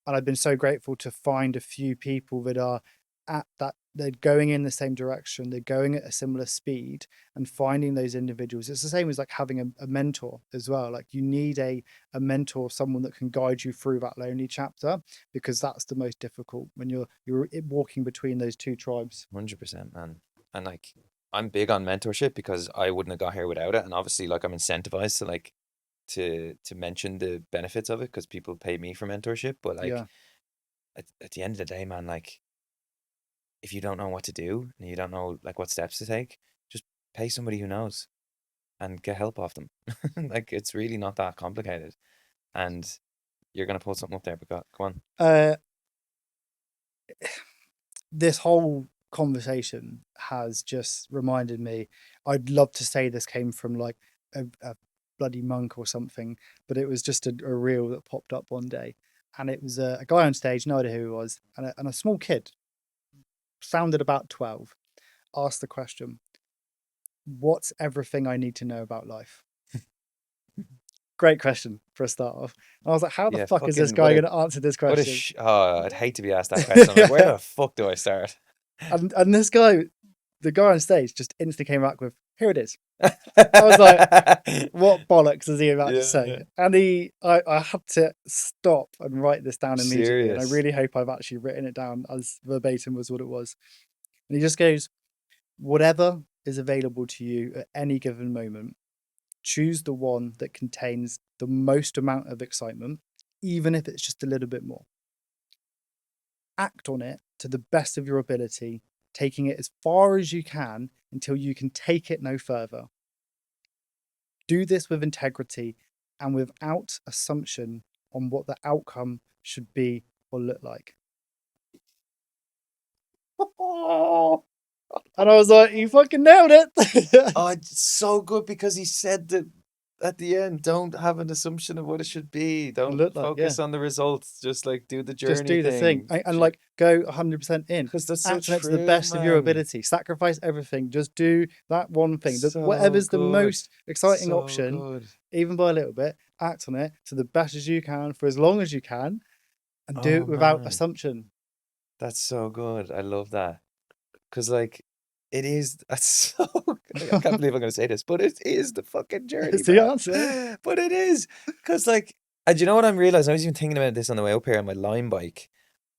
I've been so grateful to find a few people that are at that, they're going in the same direction, they're going at a similar speed, and finding those individuals. It's the same as like having a mentor as well. Like you need a mentor, someone that can guide you through that lonely chapter, because that's the most difficult when you're walking between those two tribes. 100%, man. And like, I'm big on mentorship because I wouldn't have got here without it. And obviously, like, I'm incentivized to like to mention the benefits of it because people pay me for mentorship. But like, Yeah. at the end of the day, man, like, if you don't know what to do and you don't know like what steps to take, just pay somebody who knows and get help off them. Like, it's really not that complicated. And you're gonna pull something up there, but go on. This whole conversation has just reminded me, I'd love to say this came from like a bloody monk or something, but it was just a reel that popped up one day, and it was a guy on stage, no idea who he was, and a small kid, sounded about 12, asked the question, what's everything I need to know about life? Great question for a start off. And I was like, how the Yeah, fuck is this fucking guy what a going to answer this what a question? I'd hate to be asked that question. I'm like, where the fuck do I start? And this guy, the guy on stage, just instantly came back with, here it is. I was like, what bollocks is he about to Yeah. say? And I had to stop and write this down immediately. And I Serious? really hope I've actually written it down as verbatim was what it was. And he just goes, whatever is available to you at any given moment, choose the one that contains the most amount of excitement, even if it's just a little bit more. Act on it to the best of your ability, taking it as far as you can until you can take it no further. Do this with integrity and without assumption on what the outcome should be or look like. And I was like, you fucking nailed it. Oh, it's so good because he said that at the end, don't have an assumption of what it should be. Don't look like, focus on the results. Just like do the journey just do the thing and like go 100% in. because that's so Act on it true, to the best of your man. ability. Sacrifice everything. Just do that one thing. So Whatever's the good. most exciting So option, good. even by a little bit, act on it to the best as you can for as long as you can, and do Oh, it without man. assumption. That's so good. I love that. Because like that's so I can't believe I'm gonna say this, but it is the fucking journey, It's the bro. answer. But it is. Because like, and you know what I'm realizing? I was even thinking about this on the way up here on my Lime bike.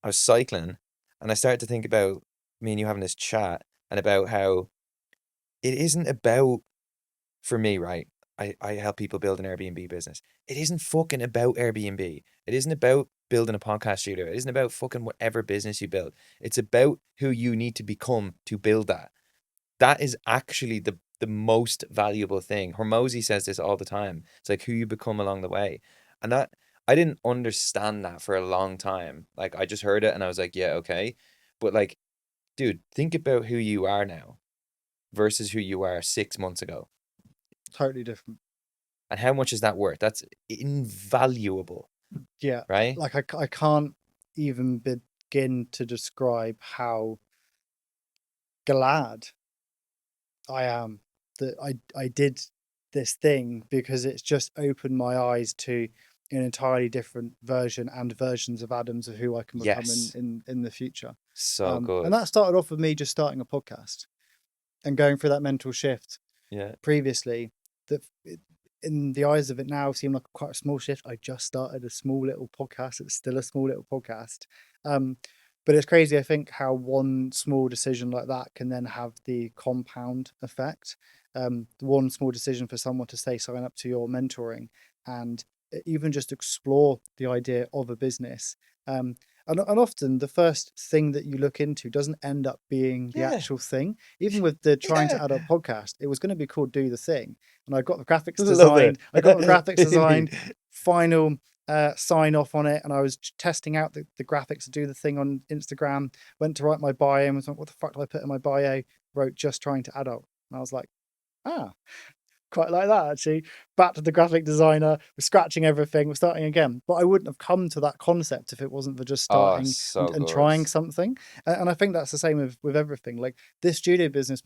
I was cycling and I started to think about me and you having this chat and about how it isn't about, for me, right? I help people build an Airbnb business. It isn't fucking about Airbnb. It isn't about building a podcast studio. It isn't about fucking whatever business you build. It's about who you need to become to build that. That is actually the most valuable thing. Hormozy says this all the time. It's like who you become along the way. And that, I didn't understand that for a long time. Like, I just heard it and I was like, yeah, okay. But like, dude, think about who you are now versus who you were 6 months ago. Totally different. And how much is that worth? That's invaluable. Yeah. Right? Like I can't even begin to describe how glad I am that I did this thing, because it's just opened my eyes to an entirely different version and versions of Adams of who I can become Yes. in the future. So good. And that started off with me just starting a podcast and going through that mental shift Yeah. previously, that in the eyes of it now seemed like quite a small shift. I just started a small little podcast. It's still a small little podcast. But it's crazy, I think, how one small decision like that can then have the compound effect. One small decision for someone to say, sign up to your mentoring and even just explore the idea of a business. And often the first thing that you look into doesn't end up being the Yeah. actual thing. Even with the Trying to Yeah. Add Up podcast, it was going to be called Do the Thing. And I got the graphics Love designed. it. I got the graphics designed, final sign off on it. And I was testing out the graphics to Do the Thing on Instagram. Went to write my bio and was like, what the fuck do I put in my bio? Wrote just Trying to Add Up. And I was like, quite like that, actually. Back to the graphic designer, we're scratching everything, we're starting again. But I wouldn't have come to that concept if it wasn't for just starting so and good. trying something. And I think that's the same with everything. Like this studio business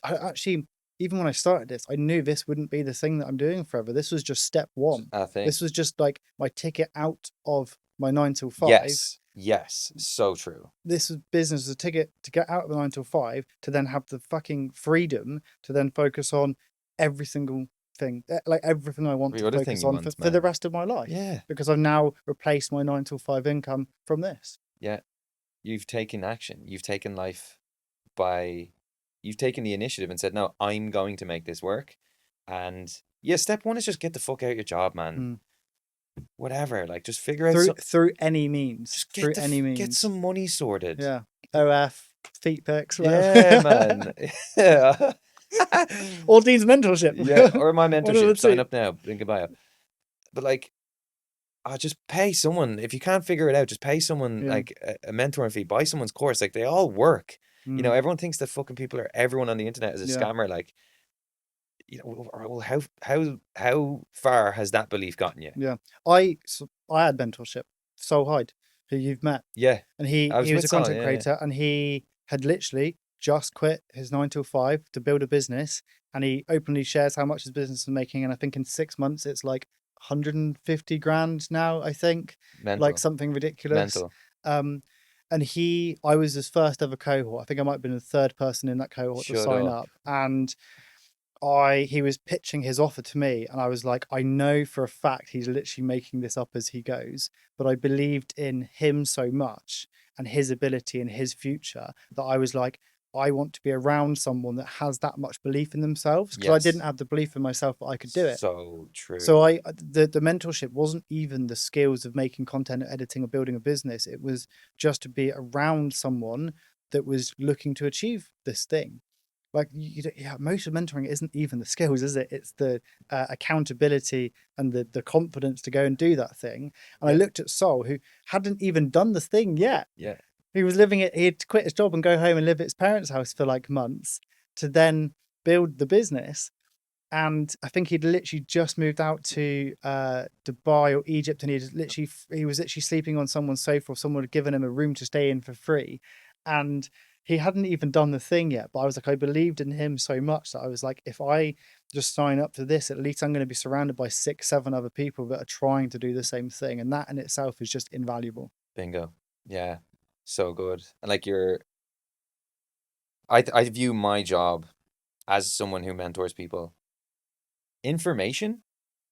actually, even when I started this, I knew this wouldn't be the thing that I'm doing forever. This was just step one. I think. This was just like my ticket out of my 9 till 5. Yes. Yes, so true. This business was a ticket to get out of the 9 till 5 to then have the fucking freedom to then focus on every single thing, like everything I want Every to other thing focus you on want, for the man. rest of my life. Yeah. Because I've now replaced my 9 till 5 income from this. Yeah. You've taken action. You've taken life by, you've taken the initiative and said, no, I'm going to make this work. And yeah, step one is just get the fuck out your job, man. Whatever, like just figure out through any means. just Through any means. get some money sorted. Yeah. OF, feet pics, Yeah, man. Yeah. Or Dean's mentorship. Yeah, or my One of the mentorship. Sign two. up now. Link in bio. But like, just pay someone. If you can't figure it out, just pay someone Yeah. like a mentoring fee. Buy someone's course. Like they all work. You know, everyone thinks that fucking people are everyone on the internet is a Yeah. scammer. Like, you know, well, how far has that belief gotten you? Yeah. I had mentorship. Sol Hyde, who you've met. Yeah. And he I was was with a Sol, content yeah, creator, and he had literally just quit his 9 till 5 to build a business, and he openly shares how much his business is making, and I think in 6 months it's like 150 grand now, I think. Mental. Like something ridiculous. Mental. And I was his first ever cohort. I think I might have been the third person in that cohort to Shut sign up. up. And he was pitching his offer to me, and I was like, I know for a fact he's literally making this up as he goes, but I believed in him so much and his ability and his future that I was like, I want to be around someone that has that much belief in themselves, because I didn't Yes. have the belief in myself that I could do it. So true. So the mentorship wasn't even the skills of making content, editing, or building a business. It was just to be around someone that was looking to achieve this thing. Like most of mentoring isn't even the skills, is it? It's the accountability and the confidence to go and do that thing. And I looked at Sol, who hadn't even done the thing yet. Yeah. He was living it. He'd quit his job and go home and live at his parents' house for like months to then build the business. And I think he'd literally just moved out to Dubai or Egypt, and he was literally sleeping on someone's sofa, or someone had given him a room to stay in for free. And he hadn't even done the thing yet, but I was like, I believed in him so much that I was like, if I just sign up to this, at least I'm going to be surrounded by 6-7 other people that are trying to do the same thing. And that in itself is just invaluable. Bingo. Yeah. So good. And like I view my job as someone who mentors people. Information,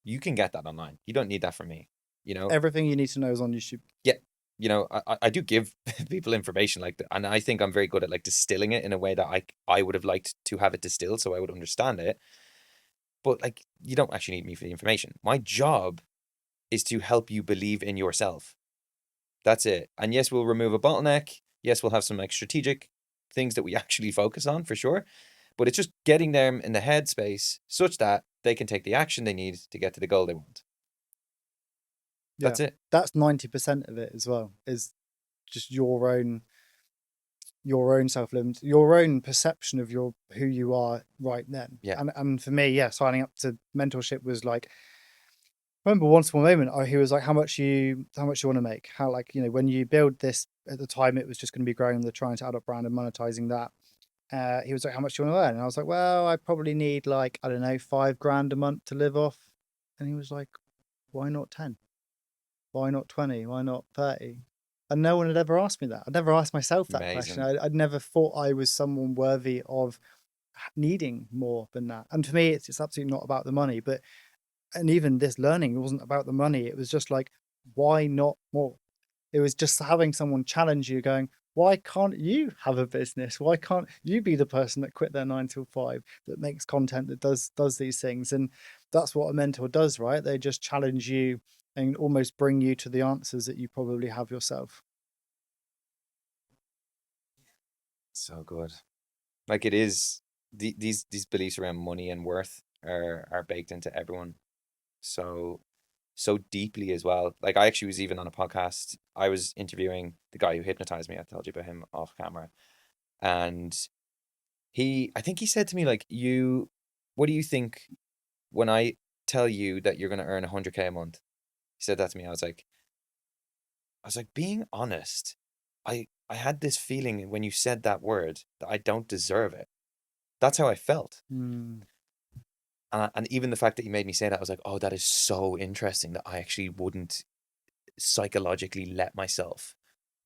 you can get that online. You don't need that from me. You know, Everything you need to know is on YouTube. yeah. You know, I do give people information like that, and I think I'm very good at like distilling it in a way that I would have liked to have it distilled so I would understand it. But like, you don't actually need me for the information. My job is to help you believe in yourself. That's it. And yes, we'll remove a bottleneck. Yes, we'll have some like strategic things that we actually focus on for sure. But it's just getting them in the headspace such that they can take the action they need to get to the goal they want. That's it. That's 90% of it as well, is just your own self-limit, your own perception of who you are right then. Yeah. And for me, signing up to mentorship was like, I remember one small moment, he was like, how much you want to make? How, like, you know, when you build this, at the time it was just going to be growing the Trying to Adult brand and monetizing that. He was like, how much do you want to earn? And I was like, well, I probably need like, I don't know, $5,000 a month to live off. And he was like, why not 10? Why not 20? Why not 30? And no one had ever asked me that. I'd never asked myself that question. I'd never thought I was someone worthy of needing more than that. And for me, it's absolutely not about the money. And even this learning, it wasn't about the money. It was just like, why not more? It was just having someone challenge you, going, why can't you have a business? Why can't you be the person that quit their 9 till 5, that makes content, that does these things? And that's what a mentor does, right? They just challenge you and almost bring you to the answers that you probably have yourself. So good. Like it is, these beliefs around money and worth are baked into everyone so deeply as well. Like I actually was even on a podcast. I was interviewing the guy who hypnotized me. I told you about him off camera. And I think he said to me, like, what do you think when I tell you that you're going to earn 100K a month? He said that to me. I was like, being honest, I had this feeling when you said that word that I don't deserve it. That's how I felt. And even the fact that you made me say that, I was like, oh, that is so interesting that I actually wouldn't psychologically let myself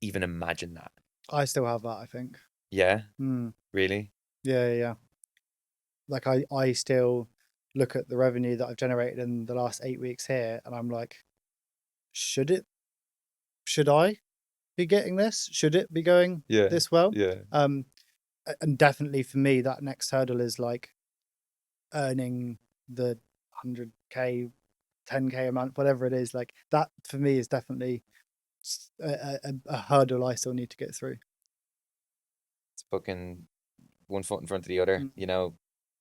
even imagine that. I still have that, I think. Yeah, Hmm. really. Yeah. Like I still look at the revenue that I've generated in the last 8 weeks here, and I'm like, should I be getting this? Should it be going Yeah, this well? yeah, And definitely for me, that next hurdle is like earning the 100k, 10k a month, whatever it is. Like that for me is definitely a hurdle I still need to get through. it's fucking one foot in front of the other. Mm. You know,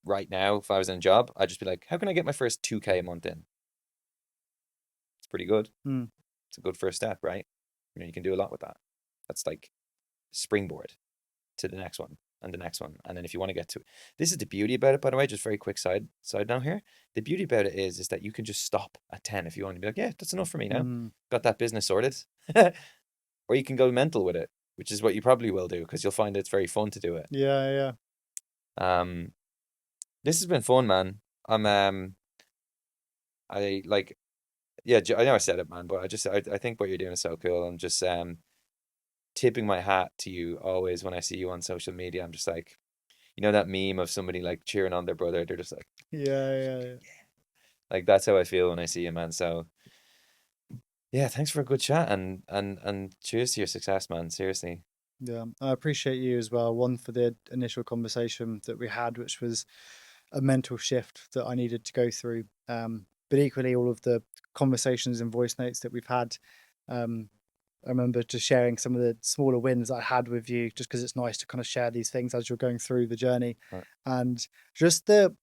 right now, if I was in a job, I'd just be like, how can I get my first 2K a month in? It's pretty good. Mm. It's a good first step, right? You know, you can do a lot with that. That's like springboard to the next one and the next one. And then if you want to get to, this is the beauty about it, by the way, just very quick side note here. The beauty about it is that you can just stop at 10 if you want to be like, yeah, that's enough for me now. Mm. Got that business sorted. Or you can go mental with it, which is what you probably will do because you'll find it's very fun to do it. Yeah. This has been fun, man. I like, yeah, I know I said it, man, but I think what you're doing is so cool. I'm just tipping my hat to you always when I see you on social media. I'm just like, you know, that meme of somebody like cheering on their brother. They're just like, Yeah. like that's how I feel when I see you, man. So yeah, thanks for a good chat and cheers to your success, man. Seriously. Yeah, I appreciate you as well. One, for the initial conversation that we had, which was a mental shift that I needed to go through. But equally, all of the conversations and voice notes that we've had. I remember just sharing some of the smaller wins that I had with you, just because it's nice to kind of share these things as you're going through the journey. Right. And just the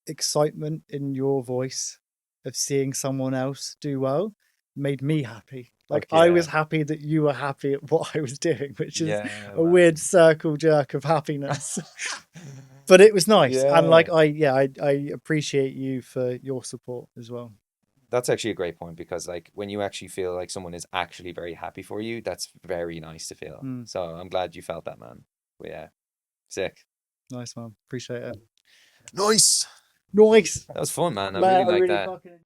excitement in your voice of seeing someone else do well made me happy. Like Fuck I was yeah. happy that you were happy at what I was doing, which is Yeah, a man. weird circle jerk of happiness. But it was nice. And like Yeah. I appreciate you for your support as well. That's actually a great point because like when you actually feel like someone is actually very happy for you, that's very nice to feel. Mm. So I'm glad you felt that, man. But yeah, sick. Nice, man. Appreciate it. Nice. Nice. That was fun, man. I Mate, really like that. fucking